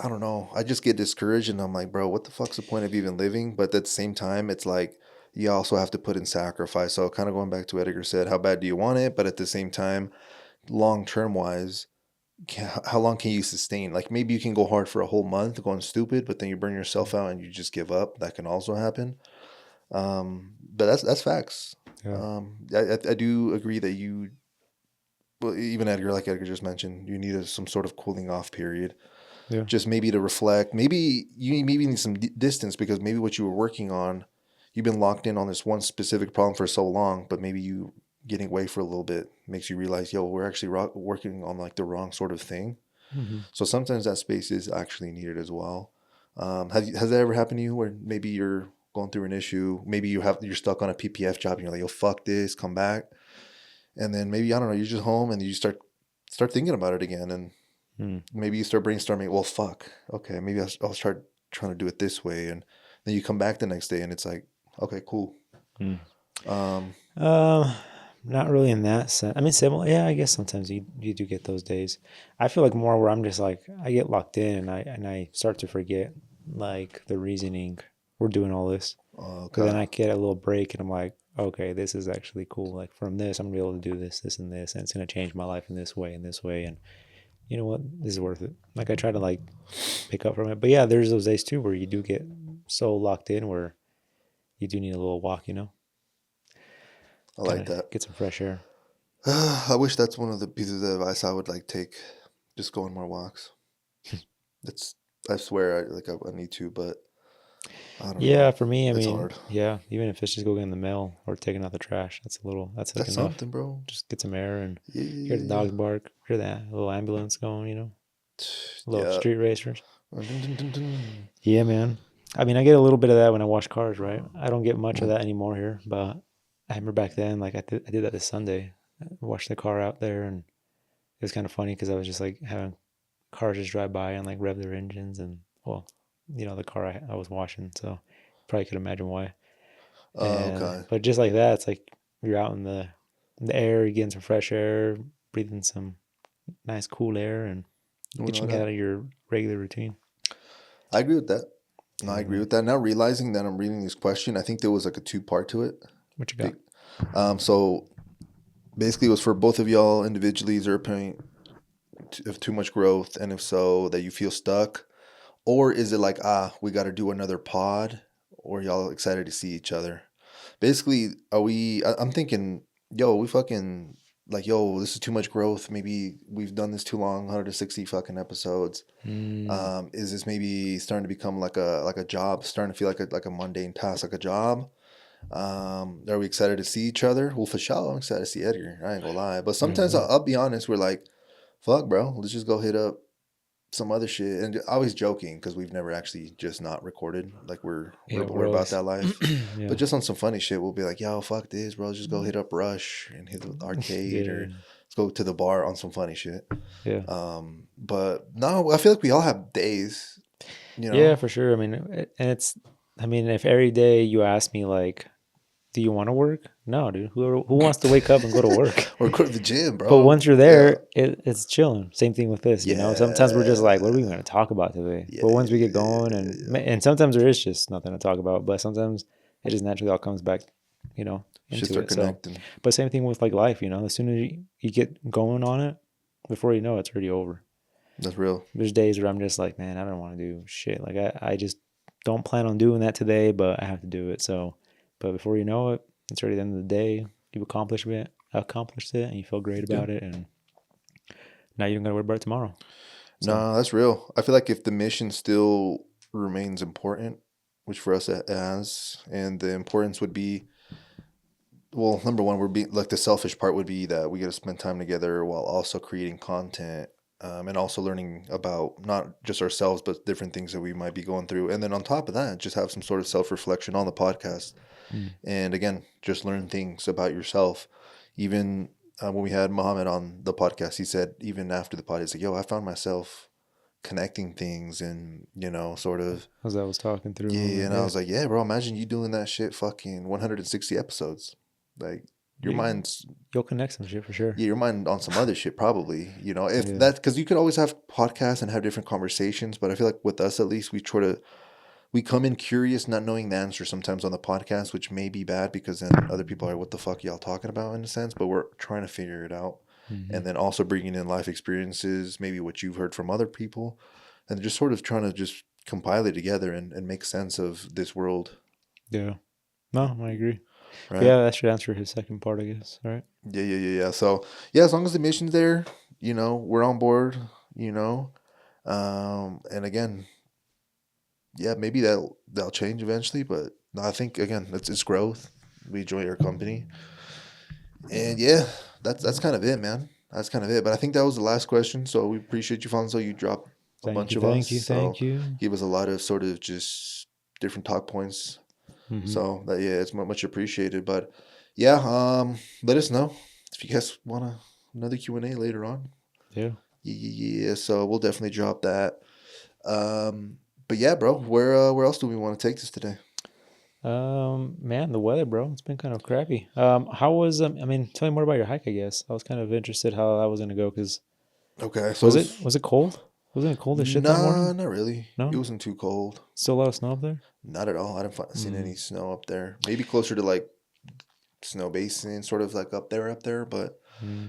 I don't know. I just get discouraged and I'm like, bro, what the fuck's the point of even living? But at the same time, it's like you also have to put in sacrifice. So kind of going back to what Edgar said, how bad do you want it? But at the same time, long term wise, how long can you sustain? Like maybe you can go hard for a whole month going stupid, but then you burn yourself out and you just give up. That can also happen. But that's facts. yeah. I do agree that well, even Edgar, like Edgar just mentioned, you need some sort of cooling off period. Yeah. Just maybe to reflect. Maybe you need some distance because maybe what you were working on, you've been locked in on this one specific problem for so long, but maybe you getting away for a little bit makes you realize, yo, we're actually working on like the wrong sort of thing. So sometimes that space is actually needed as well. Has that ever happened to you where maybe you're going through an issue, maybe you're stuck on a PPF job and you're like, yo, fuck this, come back. And then maybe, I don't know, you're just home and you start thinking about it again. And maybe you start brainstorming, well, fuck, okay, maybe I'll start trying to do it this way. And then you come back the next day and it's like, okay, cool. Not really in that sense. I mean, similar. Yeah, I guess sometimes you do get those days. I feel like more where I'm just like, I get locked in and I start to forget like the reasoning we're doing all this. Okay. Then I get a little break and I'm like, okay, this is actually cool. Like from this, I'm gonna be able to do this, and this, and it's gonna change my life in this way, and this way. And you know what? This is worth it. Like I try to like pick up from it. But yeah, there's those days too where you do get so locked in where you do need a little walk, I like that. Get some fresh air. I wish that's one of the pieces of advice I would like take. Just go on more walks. I swear I need to, but I don't know. Yeah, for me, I It's mean, hard. yeah, even if it's just go get in the mail or taking out the trash, that's like That's enough. something, bro. Just get some air and Yeah. hear the dogs bark, hear that a little ambulance going, little Yeah. street racers. Dun. Yeah, man. I mean, I get a little bit of that when I wash cars, right? I don't get much of that anymore here, but I remember back then, like I did that this Sunday. I washed the car out there, and it was kind of funny because I was just like having cars just drive by and like rev their engines, and well, the car I was washing, so probably could imagine why. Okay. But just like that, it's like you're out in the air, you're getting some fresh air, breathing some nice cool air, and get you out of your regular routine. I agree with that. No, I agree with that. Now realizing that I'm reading this question, I think there was like a 2-part to it. What you got? So basically it was for both of y'all individually. Is there a point of too much growth? And if so, that you feel stuck? Or is it like, we got to do another pod? Or y'all excited to see each other? Basically, I'm thinking, we fucking, like, this is too much growth. Maybe we've done this too long, 160 fucking episodes. Is this maybe starting to become like a job, starting to feel like a mundane task, like a job? Are we excited to see each other? Well, for sure, I'm excited to see Edgar. I ain't gonna lie. But sometimes I'll be honest. We're like, fuck, bro. Let's just go hit up some other shit. And always joking because we've never actually just not recorded. Like we're about always, that life. yeah, But just on some funny shit, we'll be like, yo, fuck this, bro. Just go hit up Rush and hit the arcade or let's go to the bar on some funny shit. yeah. But no, I feel like we all have days, you know? Yeah, for sure. I mean, if every day you ask me like, do you want to work? No, dude. Who wants to wake up and go to work? Or go to the gym, bro. But once you're there, it's chilling. Same thing with this, you know. Sometimes we're just like, what are we Yeah. going to talk about today? Yeah, But once we get yeah, going, and sometimes there is just nothing to talk about. But sometimes it just naturally all comes back, you know, Shit into start it. So, connecting. but same thing with like life, you know. As soon as you get going on it, before you know it, it's already over. That's real. There's days where I'm just like, man, I don't want to do shit. Like I just don't plan on doing that today, but I have to do it. So, but before you know it, it's already the end of the day. You've accomplished it, and you feel great about it, and now you don't got to worry about it tomorrow. So, No, that's real. I feel like if the mission still remains important, which for us it has, and the importance would be, well, number one, we're being like the selfish part would be that we got to spend time together while also creating content, and also learning about not just ourselves but different things that we might be going through, and then on top of that, just have some sort of self reflection on the podcast, and again, just learn things about yourself. Even when we had Mohammed on the podcast, he said even after the podcast, he's like, "Yo, I found myself connecting things and sort of." as I was talking through, Yeah, and I was like, yeah, bro, imagine you doing that shit fucking 160 episodes. Like your mind's you'll connect some shit for sure. yeah, your mind on some other shit probably, if Yeah. that, because you could always have podcasts and have different conversations, but I feel like with us at least we come in curious, not knowing the answer sometimes on the podcast, which may be bad because then other people are like, what the fuck y'all talking about in a sense, but we're trying to figure it out. And then also bringing in life experiences, maybe what you've heard from other people, and just sort of trying to just compile it together and make sense of this world. Yeah. No, I agree. Right? Yeah, that should answer his second part, I guess. Right. Yeah. So yeah, as long as the mission's there, we're on board, and again, yeah, maybe that'll change eventually, but no, I think again, it's growth. We enjoy our company, and yeah, that's kind of it, man. That's kind of it. But I think that was the last question. So we appreciate you, Fonzo. You dropped a bunch of us. Thank you. Give us a lot of sort of just different talk points. So that it's much appreciated. But yeah, let us know if you guys want another Q&A later on. Yeah. So we'll definitely drop that. But yeah, bro, where else do we want to take this today? Man, the weather, bro, it's been kind of crappy. How was tell me more about your hike, I guess. I was kind of interested how that was gonna go because okay, so was it cold? Wasn't it cold as shit that morning? Nah, not really. No? It wasn't too cold. Still a lot of snow up there? Not at all. I didn't see any snow up there. Maybe closer to like Snow Basin, sort of like up there, but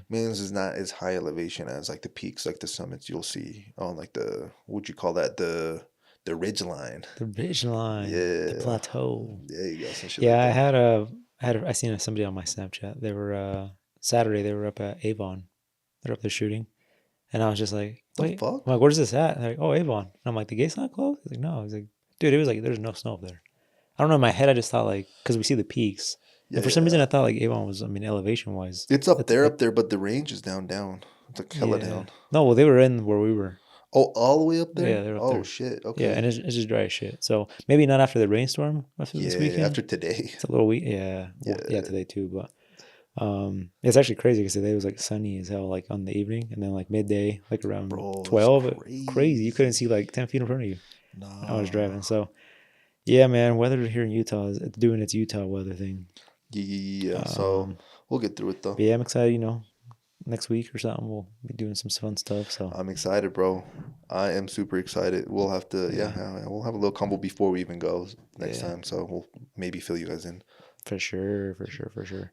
Millions is not as high elevation as like the peaks, like the summits you'll see on like what'd you call that? The ridge line. The ridge line. Yeah. The plateau. There you go. Some shit Yeah, like I seen somebody on my Snapchat. They were Saturday, they were up at Avon. They're up there shooting. And I was just like, wait, fuck? I'm like, where's this at? And they're like, oh, Avon. And I'm like, the gate's not closed? He's like, no. He's like, dude, it was like, there's no snow up there. I don't know, in my head, I just thought like, because we see the peaks. Yeah, and for some reason, I thought like Avon was, elevation wise. It's up there, but the range is down. It's like hella down. No, well, they were in where we were. Oh, all the way up there? Yeah, they're up there. Oh, shit. Okay. Yeah, and it's just dry as shit. So maybe not after the rainstorm after this weekend. After today. It's a little weak. Yeah. Well, yeah, today too. But it's actually crazy because today was like sunny as hell, like on the evening, and then like midday, like around 12. Crazy. You couldn't see like 10 feet in front of you. No. I was driving. So yeah, man, weather here in Utah is doing its Utah weather thing. Yeah. So we'll get through it though. But yeah, I'm excited. Next week or something, we'll be doing some fun stuff. So I'm excited, bro. I am super excited. We'll have to, we'll have a little combo before we even go next time. So we'll maybe fill you guys in. For sure.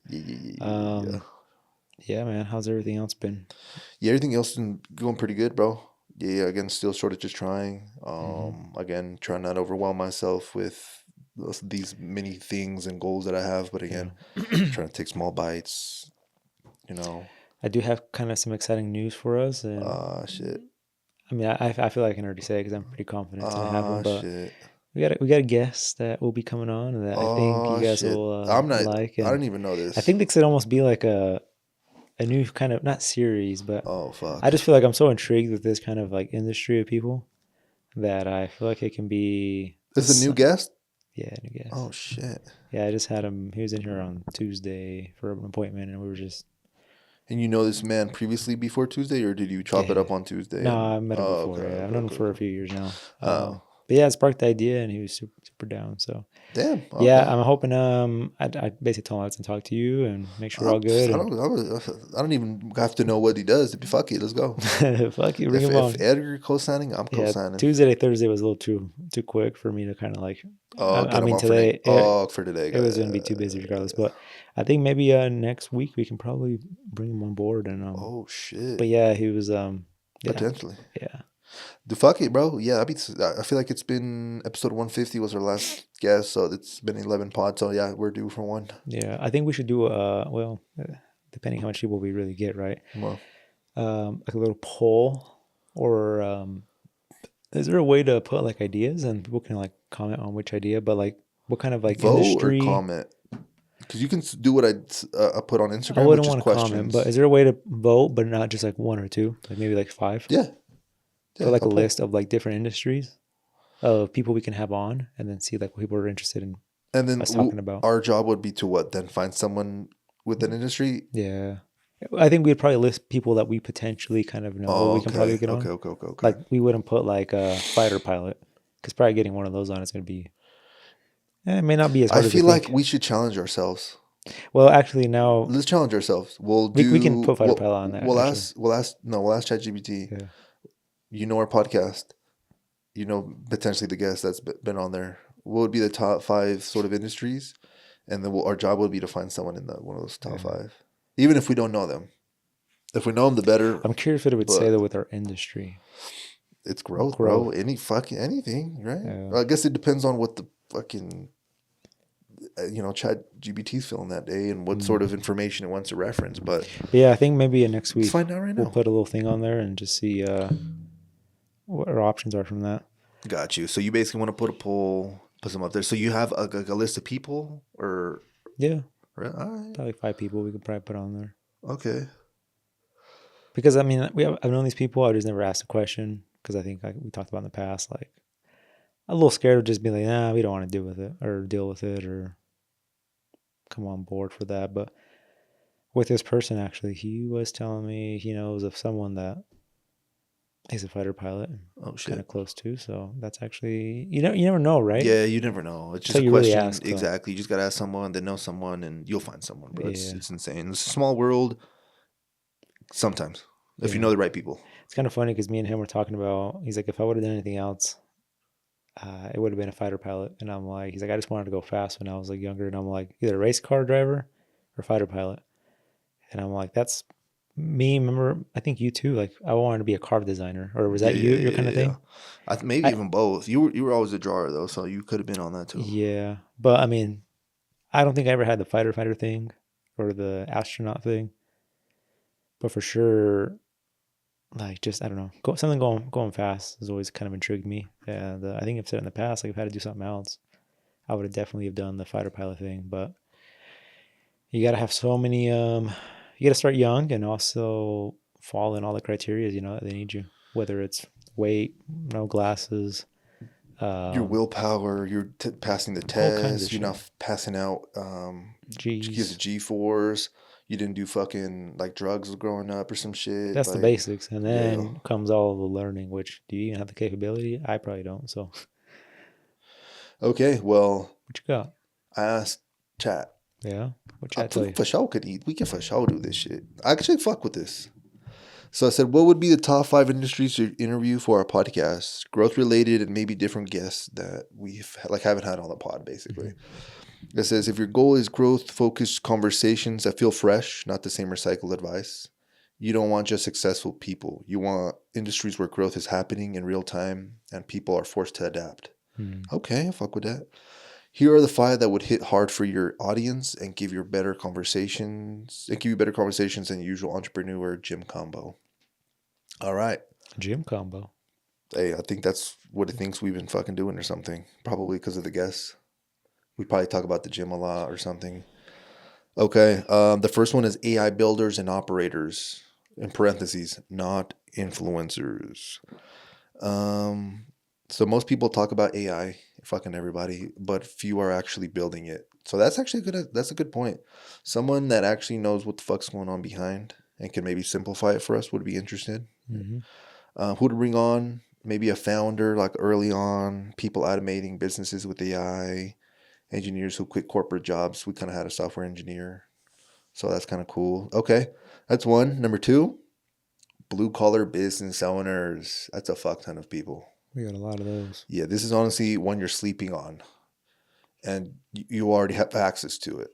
Yeah, man. How's everything else been? Yeah, everything else been going pretty good, bro. Yeah, again, still sort of just trying. Again, trying not to overwhelm myself with these many things and goals that I have. But again, trying to take small bites, I do have kind of some exciting news for us. And shit. I feel like I can already say it because I'm pretty confident it's going to happen. But shit. we got a guest that will be coming on that I think you Oh guys shit! will I'm not. like, I and don't even know I this. think this could almost be like a new kind of not series, but Oh fuck! I just feel like I'm so intrigued with this kind of like industry of people that I feel like it can be. This is a new guest. Yeah, new guest. Oh shit! Yeah, I just had him. He was in here on Tuesday for an appointment, and we were just And you know this man previously before Tuesday, or did you chop it yeah. up on Tuesday? No, And I met him oh, before. okay, Yeah, I've okay, known him okay, for a okay. few years now. Oh, But yeah, it sparked the idea, and he was super down. So damn. yeah, Okay. I'm hoping. I basically told him I was gonna talk to you and make sure we're all good. I And don't even have to know what he does. Fuck it, let's go. fuck you, bring him If on. Edgar co-signing, I'm Yeah, co-signing. Tuesday to Thursday was a little too quick for me to kind of like. Oh, I get him mean, on for today. today Oh, for today, it was gonna be too busy regardless. But I think maybe next week we can probably bring him on board. And oh shit. but yeah, he was yeah, Potentially. yeah. The fuck it, bro. Yeah, I feel like it's been episode 150 was our last guest, so it's been 11 pods. So yeah, we're due for one. Yeah, I think we should do depending how much people we really get, right? Well, Like a little poll, or is there a way to put like ideas and people can like comment on which idea, but like what kind of like vote industry? or comment. Because you can do what I put on I Instagram, wouldn't which is want to questions. comment, but is there a way to vote, but not just like one or two, like maybe like five? Yeah. Put like a list of like different industries of people we can have on, and then see like what people are interested in And then us talking about. our job would be to what? Then find someone with an industry. Yeah, I think we'd probably list people that we potentially kind of know Oh, we can probably get on. okay. Like we wouldn't put like a fighter pilot, because probably getting one of those on is going to be. It may not be as I hard as we feel like think. we should challenge ourselves. Well, actually, now Let's challenge ourselves. we can put fighter pilot on that. We'll actually. ask ChatGPT. Yeah. You know our podcast. You know potentially the guest that's been on there. What would be the top 5 sort of industries? And then our job would be to find someone in one of those top 5, even if we don't know them. If we know them, the better. I'm curious what it would say though with our industry. It's growth, bro. Anything, right? Yeah. Well, I guess it depends on what the fucking ChatGPT's feeling that day and what sort of information it wants to reference. But yeah, I think maybe next week let's find out right we'll now. put a little thing on there and just see what our options are from that. Got you. So you basically want to put a poll, put some up there. So you have a list of people, or Yeah, all right. probably 5 people we could probably put on there. Okay. Because I mean, I've known these people. I just never asked a question because I think like we talked about in the past, like I'm a little scared of just being like, nah, we don't want to deal with it or come on board for that. But with this person, actually, he was telling me he knows of someone that he's a fighter pilot. Oh shit. Kind of close to. So that's actually you never know, right? Yeah, you never know. It's just Until a you really question. ask, Exactly. You just gotta ask someone that knows someone, and you'll find someone, bro. Yeah. It's insane. It's a small world. Sometimes, if you Yeah. know the right people. It's kind of funny because me and him were talking about. He's like, if I would have done anything else, it would have been a fighter pilot. And I'm like, he's like, I just wanted to go fast when I was like younger. And I'm like, either a race car driver or fighter pilot. And I'm like, that's me. Remember, I think you too. Like, I wanted to be a car designer, or was that your kind of thing? Maybe even both. You were always a drawer though, so you could have been on that too. Yeah, but I mean, I don't think I ever had the fighter thing or the astronaut thing. But for sure, like just I don't know, something going fast has always kind of intrigued me. And I think I've said in the past, like if I had to do something else, I would have definitely have done the fighter pilot thing. But you got to have so many. You got to start young and also fall in all the criteria. That they need you, whether it's weight, no glasses, your willpower, you're passing the test, you're not passing out G4s. You didn't do fucking like drugs growing up or some shit. That's like, the basics. And then comes all the learning, which do you even have the capability? I probably don't. So, okay, well, what you got? I asked chat. Yeah, what chat tell you? For sure could eat. We can for sure do this shit. I actually fuck with this. So I said, what would be the top 5 industries to interview for our podcast? Growth related and maybe different guests that we haven't had on the pod, basically. Mm-hmm. It says, if your goal is growth focused conversations that feel fresh, not the same recycled advice, you don't want just successful people. You want industries where growth is happening in real time and people are forced to adapt. Okay, I fuck with that. Here are the 5 that would hit hard for your audience and give you better conversations than usual entrepreneur gym combo. All right. Gym combo. Hey, I think that's what it thinks we've been fucking doing or something. Probably because of the guests. We probably talk about the gym a lot or something. Okay. The first one is AI builders and operators. In parentheses, not influencers. Um, so most people talk about AI, fucking everybody, but few are actually building it. So that's actually that's a good point. Someone that actually knows what the fuck's going on behind and can maybe simplify it for us would be interested. Mm-hmm. Who to bring on? Maybe a founder, like early on, people automating businesses with AI, engineers who quit corporate jobs. We kind of had a software engineer. So that's kind of cool. Okay, that's one. Number two, blue collar business owners. That's a fuck ton of people. We got a lot of those. Yeah, this is honestly one you're sleeping on, and you already have access to it.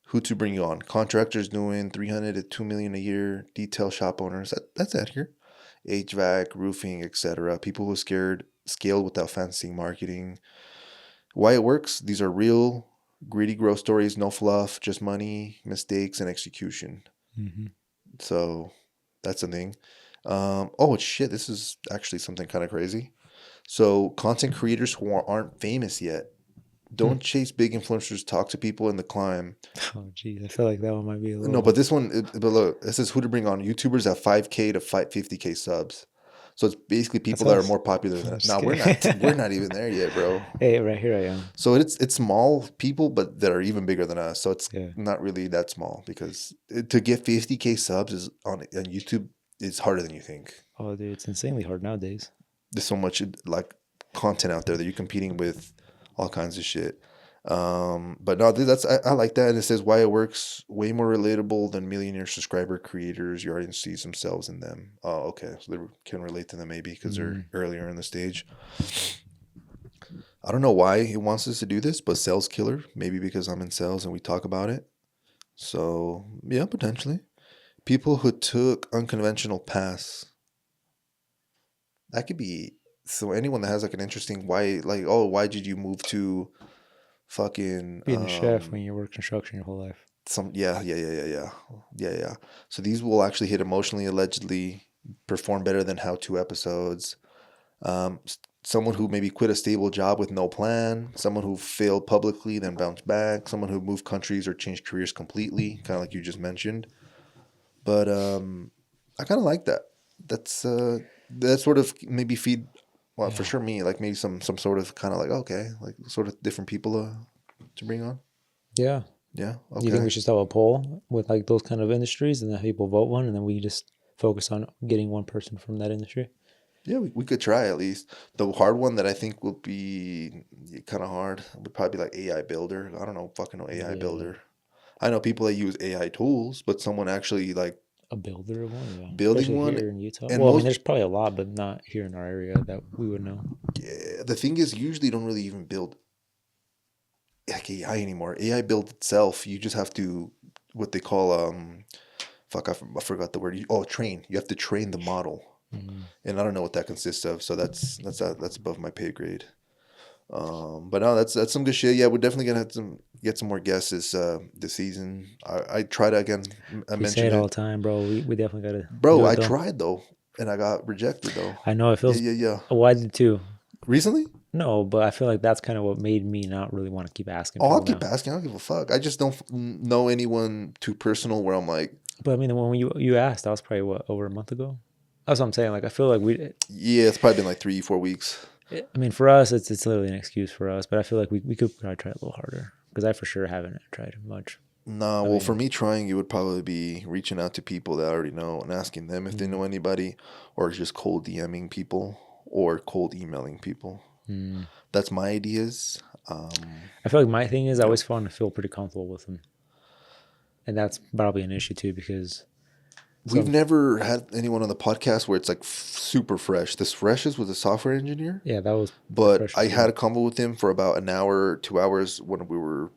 Who to bring you on? Contractors doing 300 to 2 million a year. Detail shop owners. That's out here. HVAC, roofing, etc. People who scaled without fancy marketing. Why it works? These are real, gritty growth stories. No fluff, just money, mistakes, and execution. Mm-hmm. So that's the thing. Oh shit! This is actually something kind of crazy. So content creators who aren't famous yet, don't chase big influencers. Talk to people in the climb. Oh, geez. I feel like that one might be a little... No, but this one, but look, it says who to bring on. YouTubers at 5K to 50K subs. So it's basically people that are more popular than us. No, we're not even there yet, bro. Hey, right here I am. So it's small people, but that are even bigger than us. So it's not really that small because to get 50K subs is on YouTube is harder than you think. Oh, dude, it's insanely hard nowadays. There's so much like content out there that you're competing with all kinds of shit. But no, I like that. And it says why it works way more relatable than millionaire subscriber creators. Your audience sees themselves in them. Oh, okay. So they can relate to them maybe because they're earlier in the stage. I don't know why he wants us to do this, but sales killer, maybe because I'm in sales and we talk about it. So yeah, potentially. People who took unconventional paths. That could be, so anyone that has like an interesting why did you move to fucking being a chef when you work construction your whole life? Yeah. So these will actually hit emotionally, allegedly perform better than how-to episodes. Someone who maybe quit a stable job with no plan, someone who failed publicly then bounced back, someone who moved countries or changed careers completely, kind of like you just mentioned. But I kind of like that. That's sort of maybe feed. Well, for sure, me like maybe some sort of kind of like okay, like sort of different people to bring on. Yeah. Yeah. Okay. Do you think we should have a poll with like those kind of industries and then people vote one and then we just focus on getting one person from that industry? Yeah, we could try at least. The hard one that I think will be kind of hard would probably be like AI builder. I don't know, fucking no AI builder. I know people that use AI tools, but someone actually like a builder of one, building especially one here in Utah. And well, I mean, there's probably a lot, but not here in our area that we would know. Yeah, the thing is, usually don't really even build like AI anymore. AI builds itself. You just have to what they call I forgot the word. Train. You have to train the model, and I don't know what that consists of. So that's above my pay grade. But no, that's some good shit. Yeah, we're definitely gonna have to get some more guests this season. I try to again. We say it all the time, bro. We definitely gotta. Bro, I tried though, and I got rejected though. I know it feels. Yeah. Oh, I did too. Recently? No, but I feel like that's kind of what made me not really want to keep asking. I'll keep asking. I don't give a fuck. I just don't know anyone too personal where I'm like. But I mean, when you asked, that was probably over a month ago. That's what I'm saying. Like I feel like Yeah, it's probably been like 3-4 weeks. I mean, for us, it's literally an excuse for us. But I feel like we could probably try a little harder because I for sure haven't tried much. Nah, well, for me, trying it would probably be reaching out to people that I already know and asking them if they know anybody, or just cold DMing people or cold emailing people. That's my ideas. I feel like my thing is I always want to feel pretty comfortable with them, and that's probably an issue too because we've never had anyone on the podcast where it's like super fresh. This freshest was a software engineer. Yeah, that was. But I had a convo with him for about an hour, 2 hours when we were.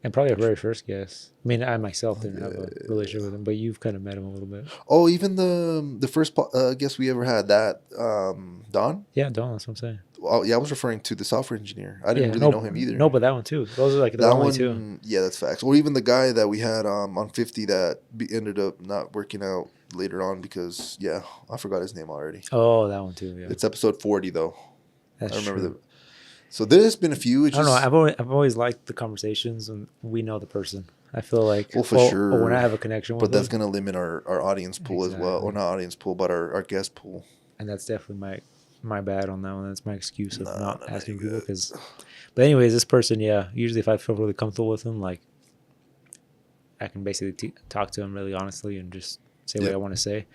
And probably our very first guest. I mean, I myself didn't have a relationship with him, but you've kind of met him a little bit. Oh, even the first guest we ever had, that Don? Yeah, Don, that's what I'm saying. Oh, yeah, I was referring to the software engineer. I didn't really know him either. No, but that one too. Those are like the only two. Yeah, that's facts. Or even the guy that we had on 50 that ended up not working out. later on because yeah, I forgot his name already. Oh, that one too. Yeah, It's episode 40 though. that's I remember true. So there's been a few. I don't know. I've always liked the conversations when we know the person. I feel like, Well, for or when I sure. have a connection with But that's them, gonna limit our audience pool as well, or exactly. not audience pool, but our guest pool. And that's definitely my bad on that one. That's my excuse of not Nah, asking you people. good. Because, but anyways, this person, yeah. Usually, if I feel really comfortable with them, like I can basically talk to them really honestly and just say what Yep. I want to say.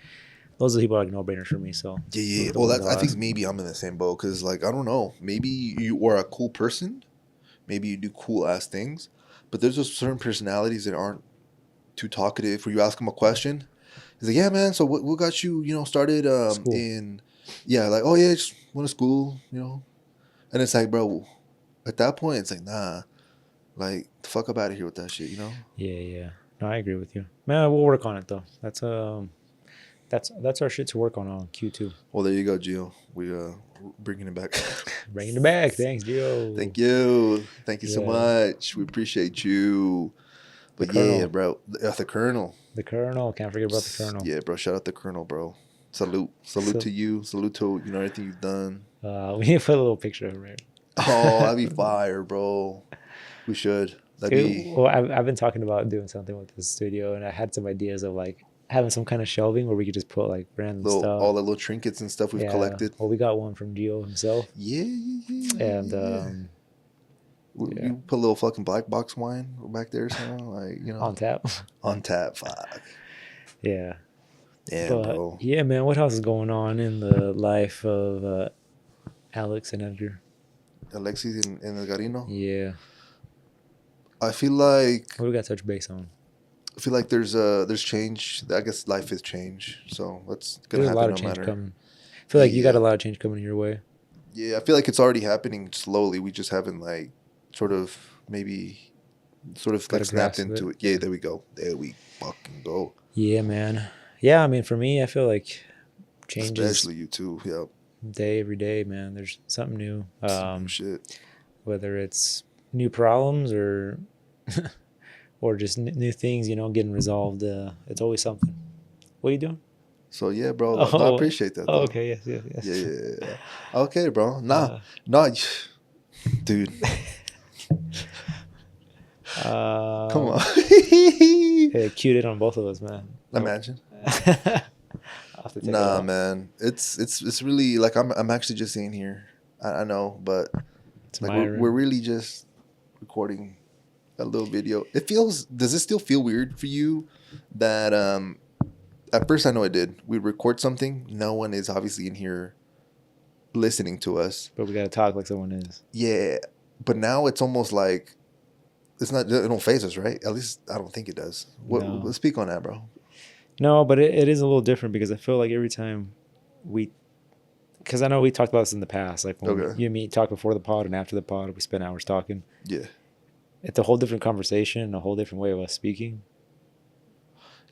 Those are the people like no brainers for me. So Yeah. those are the Well, ones I'll I think ask. maybe I'm in the same boat because, like, I don't know. Maybe you are a cool person. Maybe you do cool ass things, but there's just certain personalities that aren't too talkative. Where you ask them a question, he's like, "Yeah, man. So what got you, started School. in, yeah, like, oh yeah, just went to school. And it's like, bro, at that point, it's like, nah, like, the fuck up out of here with that shit. Yeah. No, I agree with you. Man, we'll work on it though. That's our shit to work on Q2. Well, there you go, Gio. We bringing it back. Bringing it back. Thanks, Gio. Thank you so Yeah. much. We appreciate you. The But yeah, Colonel. bro, the Colonel. The Colonel. Can't forget about the Colonel. Yeah, bro. Shout out the Colonel, bro. Salute to you. Salute to everything you've done. We need to put a little picture of it. Oh, that'd be fire, bro. We should. That'd be. Well, I've been talking about doing something with this studio, and I had some ideas of like having some kind of shelving where we could just put like random stuff. All the little trinkets and stuff we've collected. Well, we got one from Gio himself. Yeah. And you put a little fucking black box wine back there, somewhere, like on tap. On tap, fuck. Yeah. Yeah, But bro. yeah, man, what else is going on in the life of Alex and Edgar? Alexis and Edgarino. Yeah. I feel like What do we got to touch base on? there's change. I guess life is change, so that's gonna There's a happen lot no of change matter. coming. I feel like you got Yeah. a lot of change coming your way. Yeah, I feel like it's already happening slowly. We just haven't like sort of maybe Got like a snapped grasp of into it. it. Yeah, there we go. There we fucking go. Yeah, man. Yeah, I mean, for me, I feel like changes Especially you too. Yeah. every day, man. There's something new. Shit. Whether it's new problems or or just new things, getting resolved. It's always something. What are you doing? So yeah, bro. I appreciate that. Oh, Though. okay. Yes. Yeah. Okay, bro. Nah, dude. Come on. It cued it on both of us, man. Imagine. I'll have to take it Nah, off. man. It's really like I'm actually just saying here. I know, but It's like my we're room. really just recording a little video. Does it still feel weird for you that at first I know it did. We record something, no one is obviously in here listening to us. But we gotta talk like someone is. Yeah, but now it's almost like it don't phase us, right? At least I don't think it does. No. Let's speak on that, bro. No, but it is a little different because I feel like every time because I know we talked about this in the past, like when Okay. you and me talk before the pod and after the pod, we spend hours talking. Yeah. It's a whole different conversation, a whole different way of us speaking.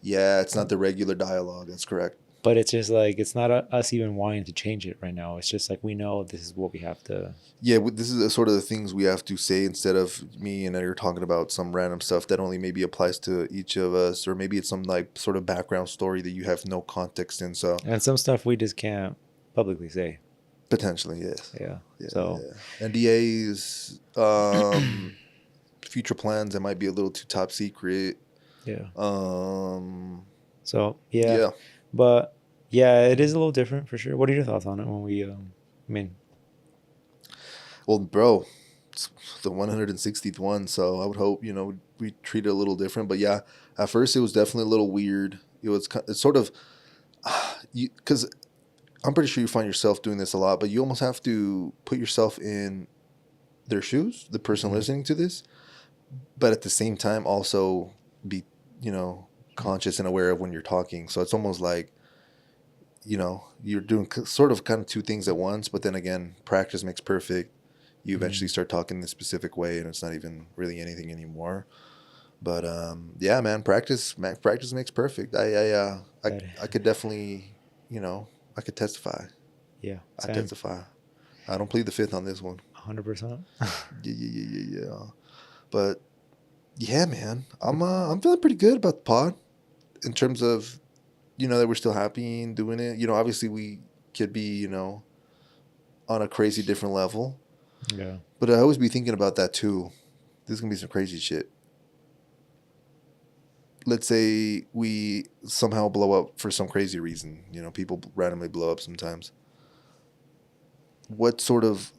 Yeah, it's not the regular dialogue. That's correct. But it's just like, it's not us even wanting to change it right now. It's just like, we know this is what we have to. Yeah, this is the sort of the things we have to say instead of me and Edgar talking about some random stuff that only maybe applies to each of us, or maybe it's some like sort of background story that you have no context in. So And some stuff we just can't publicly say. potentially, yes. Yeah. Yeah, So yeah. NDAs, future plans that might be a little too top secret. yeah. Um, So yeah. yeah. But yeah, it is a little different for sure. What are your thoughts on it when we, I mean, Well, bro, it's the 160th one, so I would hope we treat it a little different. But yeah, at first it was definitely a little weird. It's sort of because I'm pretty sure you find yourself doing this a lot, but you almost have to put yourself in their shoes, the person Mhm. listening to this, but at the same time also be conscious and aware of when you're talking. So it's almost like you're doing sort of kind of two things at once, but then again, practice makes perfect. You eventually start talking in a specific way, and it's not even really anything anymore. But yeah, man, practice makes perfect. I could definitely, I could testify. yeah. I Same. testify. I don't plead the fifth on this one. 100%. Yeah. But yeah, man, I'm feeling pretty good about the pod in terms of you know, that we're still happy in doing it. You know, obviously we could be, you know, on a crazy different level. Yeah. But I always be thinking about that too. This is gonna be some crazy shit. Let's say we somehow blow up for some crazy reason. You know, people randomly blow up sometimes. What sort of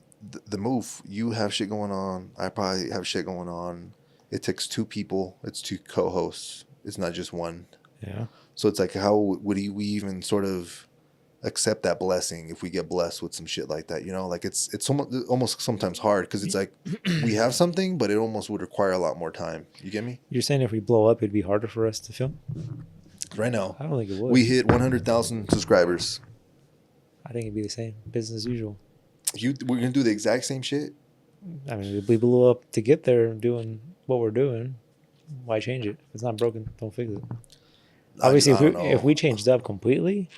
the move? You have shit going on. I probably have shit going on. It takes two people. It's two co-hosts. It's not just one. Yeah. So it's like, how would we even sort of accept that blessing if we get blessed with some shit like that? You know, like it's almost sometimes hard because it's like we have something, but it almost would require a lot more time. You get me? You're saying if we blow up, it'd be harder for us to film? Right now, I don't think it would. we hit 100,000 subscribers. I think it'd be the same. Business as usual. We're gonna do the exact same shit. I mean, if we blew up to get there doing what we're doing, why change it? If it's not broken, don't fix it. Obviously, if we changed up completely,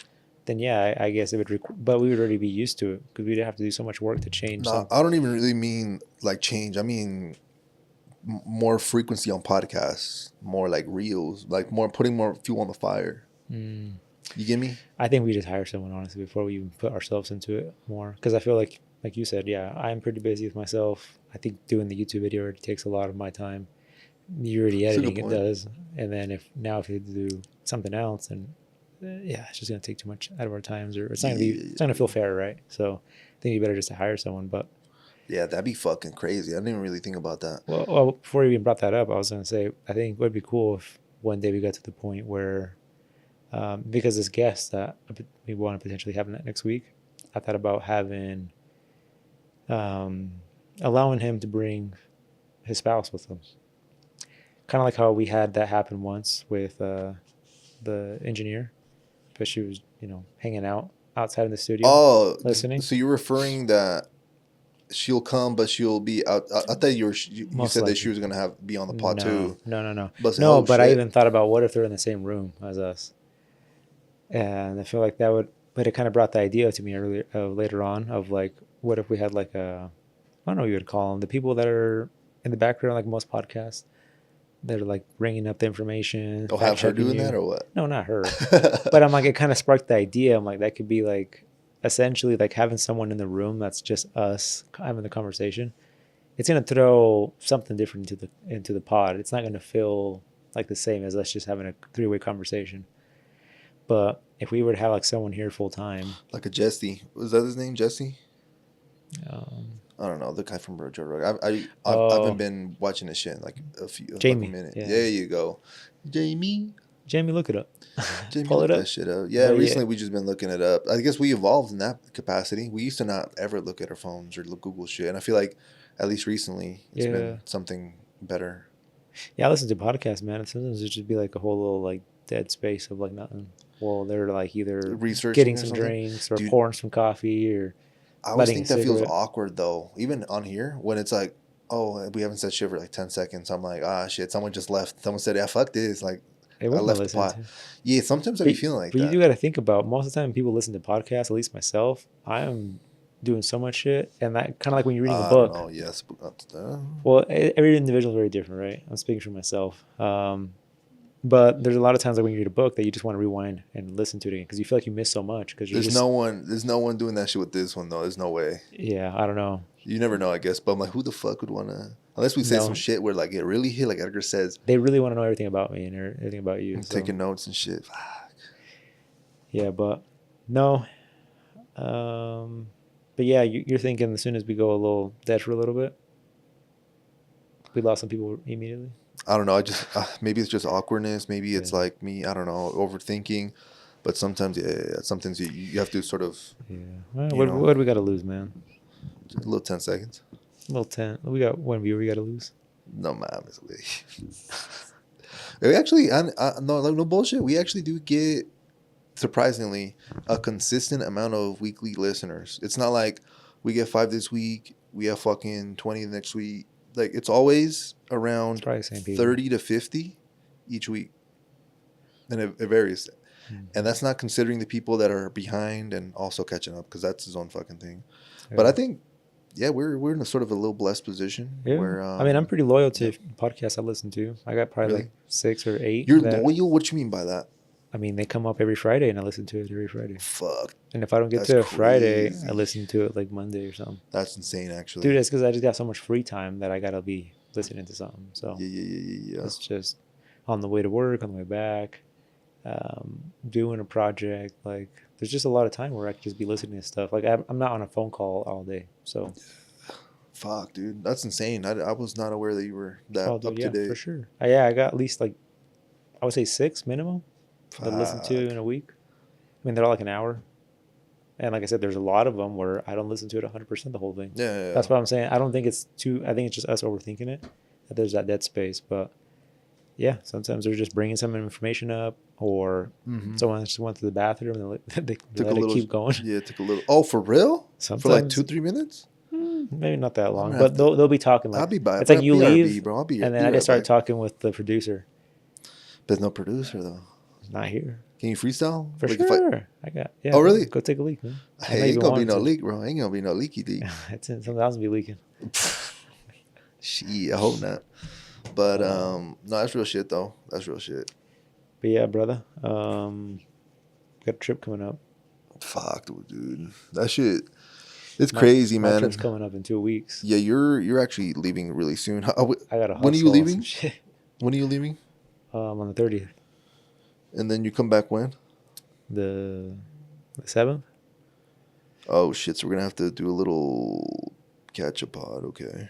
then yeah, I guess it would. But we would already be used to it because we'd have to do so much work to change. No, I don't even really mean like change. I mean more frequency on podcasts, more like reels, like putting more fuel on the fire. You get me? I think we just hire someone, honestly, before we even put ourselves into it more. Because I feel like you said, yeah, I'm pretty busy with myself. I think doing the YouTube video already takes a lot of my time. You're already editing, it does. And then if you do something else, and yeah, it's just gonna take too much out of our times, or it's not gonna feel fair, right? So I think you better just to hire someone. But yeah, that'd be fucking crazy. I didn't even really think about that. Well, before you even brought that up, I was gonna say I think it would be cool if one day we got to the point where, because this guest that we want to potentially have next week, I thought about having, allowing him to bring his spouse with him. Kind of like how we had that happen once with the engineer, but she was, hanging out outside of the studio, listening. So you're referring that she'll come, but she'll be out. I thought you said that she was gonna be on the pod too. No. But I even thought about what if they're in the same room as us, and I feel like that would. But it kind of brought the idea to me later on of like, what if we had like I don't know what you would call them, the people that are in the background, like most podcasts. They're like bringing up the information. Oh, have her doing that or what? No, not her. But I'm like, it kind of sparked the idea. I'm like, that could be like essentially like having someone in the room that's just us having the conversation. It's gonna throw something different into the pod. It's not gonna feel like the same as us just having a 3-way conversation. But if we were to have like someone here full time, like a Jesse, was that his name, Jesse? I don't know, the guy from Joe Rogan. I haven't been watching this shit in like Jamie, like a minute. Yeah. There you go, Jamie, look it up. Jamie, pull that shit up. Yeah, recently we just been looking it up. I guess we evolved in that capacity. We used to not ever look at our phones or Google shit, and I feel like at least recently it's been something better. Yeah, I listen to podcasts, man. And sometimes it just be like a whole little like dead space of like nothing. Well, they're like either getting some drinks or pouring some coffee or. I always think that feels awkward though, even on here when it's like, oh, we haven't said shit for like 10 seconds. I'm like, shit, someone just left. Someone said, yeah, fuck this. Like, I left the pot. Yeah, sometimes I be feeling like that. But you do got to think about most of the time people listen to podcasts, at least myself. I am doing so much shit, and that kind of like when you're reading a book. Oh yes. Well, every individual is very different, right? I'm speaking for myself. But there's a lot of times like when you read a book that you just want to rewind and listen to it again because you feel like you miss so much. Because there's no one doing that shit with this one though. There's no way. Yeah, I don't know. You never know, I guess. But I'm like, who the fuck would want to? Unless we say some shit where like it really hit, like Edgar says. They really want to know everything about me and everything about you. Taking notes and shit. Fuck. Yeah, but no. But yeah, you're thinking as soon as we go a little dead for a little bit, we lost some people immediately. I don't know. I just maybe it's just awkwardness. Maybe it's like me. I don't know, overthinking. But sometimes, some things you have to sort of. Yeah. Well, what do we got to lose, man? A little 10 seconds. A little 10. We got 1 viewer. We got to lose. No, man. We actually, no bullshit. We actually do get, surprisingly, a consistent amount of weekly listeners. It's not like we get 5 this week. We have fucking 20 the next week. Like, it's always around 30 to 50 each week. And it varies. And that's not considering the people that are behind and also catching up, because that's his own fucking thing. Yeah. But I think, we're in a sort of a little blessed position. Yeah. Where, I mean, I'm pretty loyal to podcasts I listen to. I got probably like 6 or 8. You're loyal? What do you mean by that? I mean, they come up every Friday, and I listen to it every Friday. Fuck, And if I don't get that's to it Friday, crazy. I listen to it like Monday or something. That's insane, actually. Dude, it's because I just got so much free time that I gotta be listening to something. So Yeah. it's just on the way to work, on the way back, doing a project. Like, there's just a lot of time where I can just be listening to stuff. Like, I'm not on a phone call all day. So, Fuck, dude, that's insane. I was not aware that you were that oh, dude, up to yeah, date. for sure. Yeah, I got at least like, I would say 6 minimum to listen to Fuck. in a week. I mean, they're all like an hour. And like I said, there's a lot of them where I don't listen to it 100% the whole thing. Yeah. That's what I'm saying. I don't think it's too, I think it's just us overthinking it. That there's that dead space. But yeah, sometimes they're just bringing some information up, or someone just went to the bathroom and they Took let a it little, keep going. Yeah, took a little. Oh, for real? Sometimes, For like 2-3 minutes? maybe not that long, gonna but have they'll be talking. Like, I'll be by. it's like you BRB, leave, bro. I'll be. and then be I right just start back. talking with the producer. There's no producer though. Not here. Can you freestyle? For Like sure. I got. Yeah. Oh, really? Go take a leak, man. Hey, ain't gonna be no leak, bro. Ain't gonna be no leaky leak. It's in. Something else will be leaking. Shit, I hope not. But no, that's real shit though. That's real shit. But yeah, brother. Got a trip coming up. Fuck, dude. That shit. It's My- crazy, My man. trip's coming up in 2 weeks. Yeah, you're actually leaving really soon. I got to. When are you leaving? When are you leaving? On the 30th. And then you come back when? The 7th. Oh shit! So we're gonna have to do a little catch-up pod. Okay.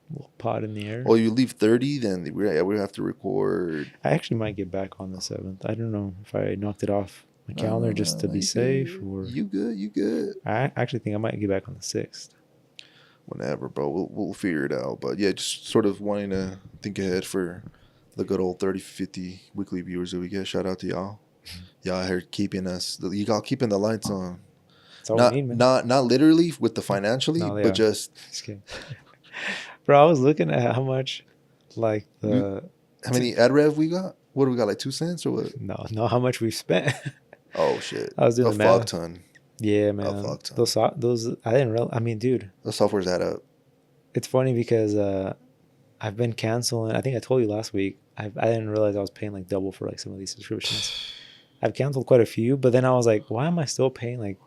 Little pod in the air. Well, you leave 30, then we have to record. I actually might get back on the 7th. I don't know if I knocked it off my calendar just to be safe, or You good. I actually think I might get back on the 6th. Whenever, bro. We'll figure it out. But yeah, just sort of wanting to think ahead for the good old 30, 50 weekly viewers that we get. Shout out to y'all. Y'all here keeping us. Y'all keeping the lights on. That's all we need, man. Not literally with the financially, No, they but are. just Just kidding. Bro, I was looking at how much, like the how many ad rev we got. What do we got? Like 2 cents or what? no, how much we've spent. Oh shit! I was doing a the math. fuck ton. Yeah, man. fuck ton. Those I didn't realize. I mean, dude, The software's add up. it's funny because I've been canceling. I think I told you last week. I didn't realize I was paying like double for like some of these subscriptions. I've canceled quite a few, but then I was like, why am I still paying like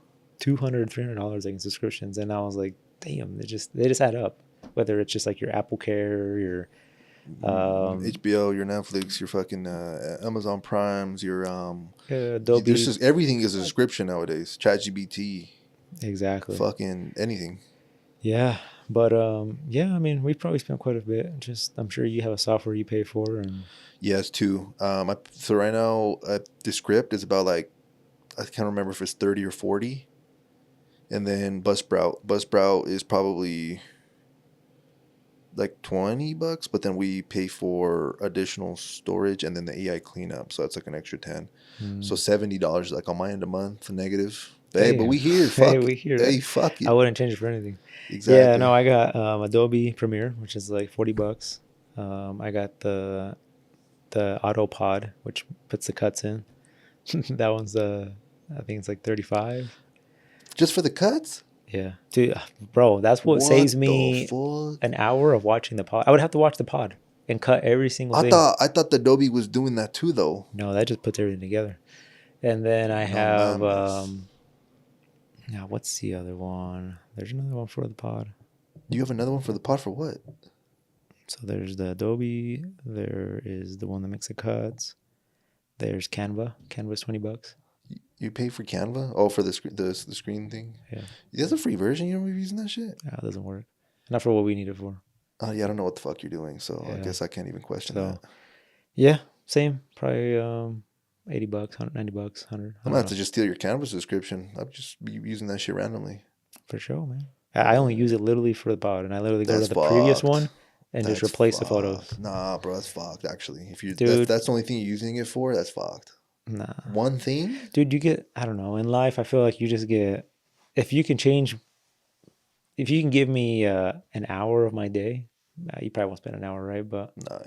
$200, $300 like in subscriptions? And I was like, damn, they just add up. Whether it's just like your Apple Care, your HBO, your Netflix, your fucking Amazon Primes, your Adobe. There's just everything is a subscription nowadays. ChatGPT, Exactly. fucking anything. Yeah, but yeah, I mean, we probably spent quite a bit. Just, I'm sure you have a software you pay for, and Yes, too. So right now, the script is about like, I can't remember if it's 30 or 40. And then Buzzsprout is probably like $20, but then we pay for additional storage and then the AI cleanup. So that's like an extra 10. So $70 like on my end a month negative. Hey, but we here. Fuck. Hey, we here. Hey, fuck it. I wouldn't change it for anything. Exactly. Yeah, no, I got Adobe Premiere, which is like $40. I got the AutoPod, which puts the cuts in. That one's I think it's like 35. Just for the cuts? Yeah, dude, bro, that's what saves the me fuck? an hour of watching the pod. I would have to watch the pod and cut every single thing. I thought the Adobe was doing that too, though. No, that just puts everything together. And then I have now what's the other one? There's another one for the pod. You have another one for the pod for what? So there's the Adobe. There is the one that makes the cuts. There's Canva. Canva's $20. You pay for Canva? Oh, for the screen thing? Yeah. There's a free version. You're using that shit? It doesn't work. Not for what we need it for. Oh, yeah, I don't know what the fuck you're doing, so I Yeah. guess I can't even question So, that. yeah, same. Probably $80, $190, $100. I'm gonna have to just steal your Canva subscription. I'll just be using that shit randomly. For sure, man. I only use it literally for the pod, and I literally go That's to the previous fucked. one and just That's replace the fucked. photos. Nah, bro, that's fucked, actually. If Dude. that's the only thing you're using it for, that's fucked. Nah. One thing? Dude, you get, I don't know, in life, I feel like you just get, if you can give me an hour of my day, you probably won't spend an hour, right? But Nah.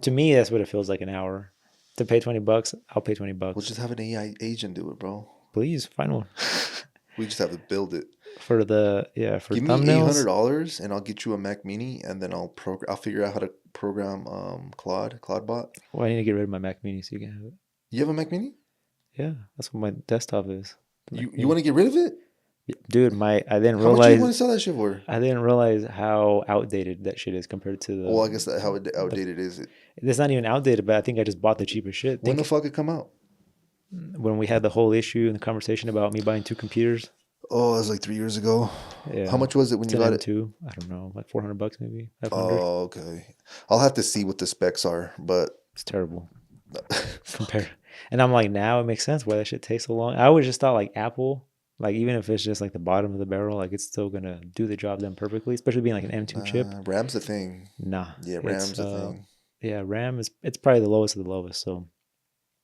to me, that's what it feels like, an hour. To pay $20, I'll pay $20. We'll just have an AI agent do it, bro. Please, find one. We just have to build it. For Give me thumbnails. $800 and I'll get you a Mac Mini, and then I'll figure out how to program Claude bot. Well, I need to get rid of my Mac Mini so you can have it. You have a Mac Mini? Yeah, that's what my desktop is. You want to get rid of it? Dude, I didn't How much do you want to realize sell that shit for? I didn't realize how outdated that shit is compared to Well, I guess that how outdated is it? It's not even outdated, but I think I just bought the cheapest shit. When the fuck it come out? When we had the whole issue and the conversation about me buying 2 computers. Oh, it was like 3 years ago. Yeah. How much was it when you got it? M2. I don't know, like $400 maybe. 500. Oh, okay. I'll have to see what the specs are, but It's terrible. Compare. And I'm like, now it makes sense why that shit takes so long. I always just thought like Apple, like even if it's just like the bottom of the barrel, like it's still gonna do the job done perfectly, especially being like an M2 chip. RAM's the thing. Nah. Yeah, RAM's the thing. Yeah, RAM it's probably the lowest of the lowest. So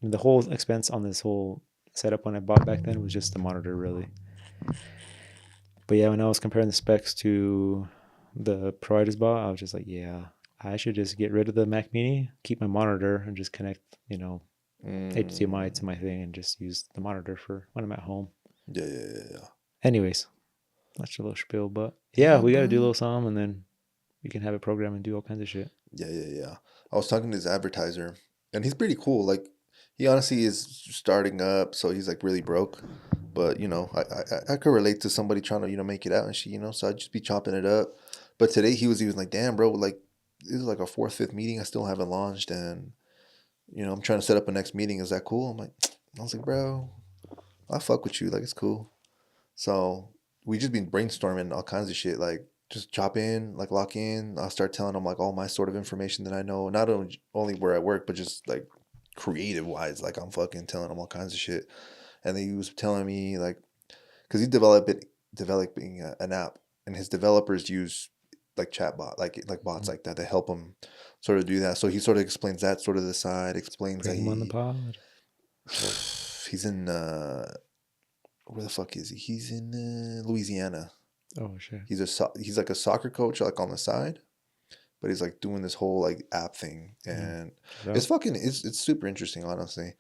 the whole expense on this whole setup when I bought back then was just the monitor, really. But yeah, when I was comparing the specs to the Pro I just bought, I was just like, yeah, I should just get rid of the Mac Mini, keep my monitor, and just connect, HDMI to my thing and just use the monitor for when I'm at home. Yeah. Anyways, that's a little spiel, but yeah, we got to do a little something, and then we can have it programmed and do all kinds of shit. Yeah. I was talking to this advertiser, and he's pretty cool. Like, he honestly is starting up, so he's like really broke. But I could relate to somebody trying to make it out and shit. So I'd just be chopping it up. But today he was like, damn, bro, like this is like our 4th, 5th meeting. I still haven't launched, and I'm trying to set up a next meeting. Is that cool? I was like, bro, I fuck with you. Like, it's cool. So we just been brainstorming all kinds of shit. Like, just chop in, like lock in. I'll start telling them like all my sort of information that I know, not only where I work, but just like creative wise. Like, I'm fucking telling them all kinds of shit. And then he was telling me like, because he's developing an app, and his developers use like chatbot, like bots like that help him sort of do that. So he sort of explains that sort of the side, explains Bring him on the pod. He's in where the fuck is he? He's in Louisiana. Oh shit. He's like a soccer coach, like on the side, but he's like doing this whole like app thing, and it's super interesting, honestly.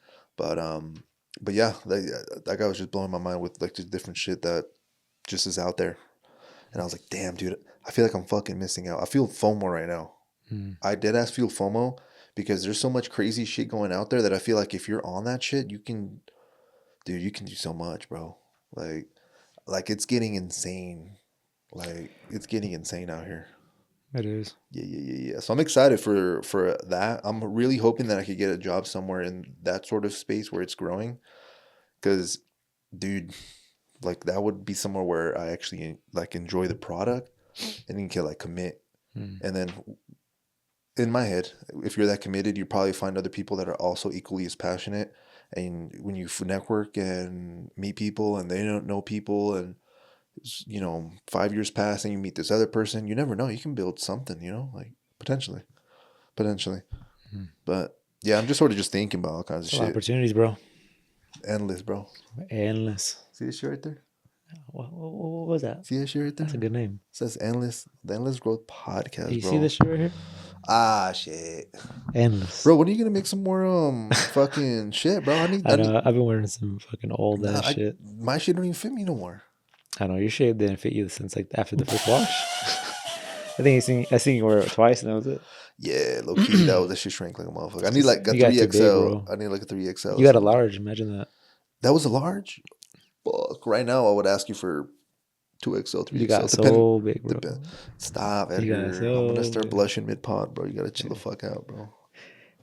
But yeah, that guy was just blowing my mind with like just different shit that just is out there. And I was like, damn, dude, I feel like I'm fucking missing out. I feel FOMO right now. I deadass feel FOMO because there's so much crazy shit going out there that I feel like if you're on that shit, you can do so much, bro. Like it's getting insane. Like, it's getting insane out here. It is. Yeah. So I'm excited for that. I'm really hoping that I could get a job somewhere in that sort of space where it's growing. Because, dude, like that would be somewhere where I actually like enjoy the product and you can like commit. And then in my head, if you're that committed, you probably find other people that are also equally as passionate. And when you network and meet people and they don't know people and 5 years pass and you meet this other person, you never know. You can build something, like potentially. But yeah, I'm just sort of just thinking about all kinds of shit. Opportunities, bro. Endless, bro. Endless. See this shit right there? What was that? See that shit right there? That's a good name. It says Endless, the Endless Growth Podcast, bro. You see this shit right here? Ah, shit. Endless. Bro, when are you gonna make some more fucking shit, bro? I've been wearing some fucking old ass shit. My shit don't even fit me no more. I know your shit didn't fit you since like after the first wash. I seen you wear it twice and that was it. Yeah, low key, that shit shrank like a motherfucker. I need like a 3XL. I need like a 3XL. You got a large, imagine that. That was a large? Fuck. Right now I would ask you for 2XL, 3XL. You got so big, bro. Stop, Edgar. I'm gonna start blushing mid-pod, bro. You gotta chill the fuck out, bro.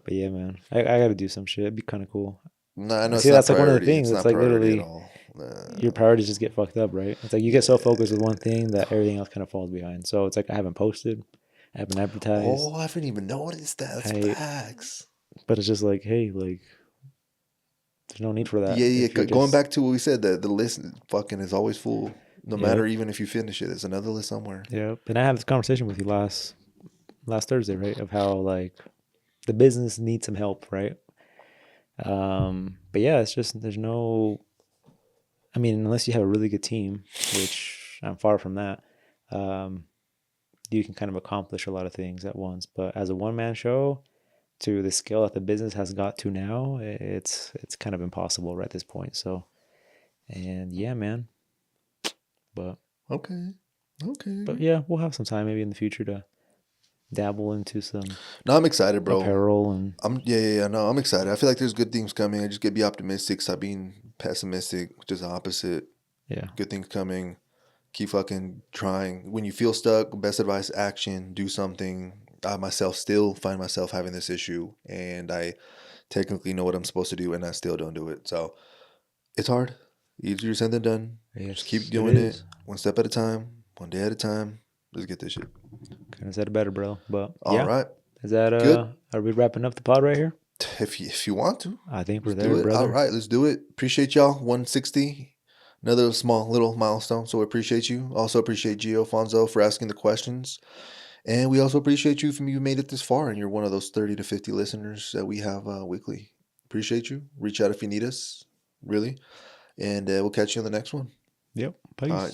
But yeah, man. I gotta do some shit. It'd be kind of cool. No, I know. See, that's like one of the things. It's like literally your priorities just get fucked up, right? It's like you get so focused with one thing that everything else kind of falls behind. So it's like I haven't posted, I haven't advertised. Oh, I haven't even noticed that. That's facts. But it's just like, hey, like there's no need for that. Yeah. Going back to what we said, the list fucking is always full. No matter even if you finish it, there's another list somewhere. Yeah. And I had this conversation with you last Thursday, right? Of how like the business needs some help, right? But yeah, it's just there's no. I mean, unless you have a really good team, which I'm far from that, you can kind of accomplish a lot of things at once. But as a one-man show, to the scale that the business has got to now, it's kind of impossible right at this point. So, and yeah, man. But okay. But yeah, we'll have some time maybe in the future to dabble into some No, I'm excited, bro. apparel and I'm excited. I feel like there's good things coming. I just get be optimistic. Stop being pessimistic, which is the opposite. yeah. Good things coming. Keep fucking trying. When you feel stuck, best advice: action. Do something. I myself still find myself having this issue, and I technically know what I'm supposed to do, and I still don't do it. So it's hard. Easier said than done. Yes, Just keep it doing it, is. one step at a time, one day at a time. Let's get this shit. Couldn't have said it better, bro. But All yeah, right. is that Good. Are we wrapping up the pod right here? If you want to, I think we're let's there, do it. brother. All right, let's do it. Appreciate y'all. 160. Another small little milestone. So we appreciate you. Also appreciate Gio Fonzo for asking the questions. And we also appreciate you if you made it this far and you're one of those 30 to 50 listeners that we have weekly. Appreciate you. Reach out if you need us. Really. And we'll catch you on the next one. Yep. Peace. All right.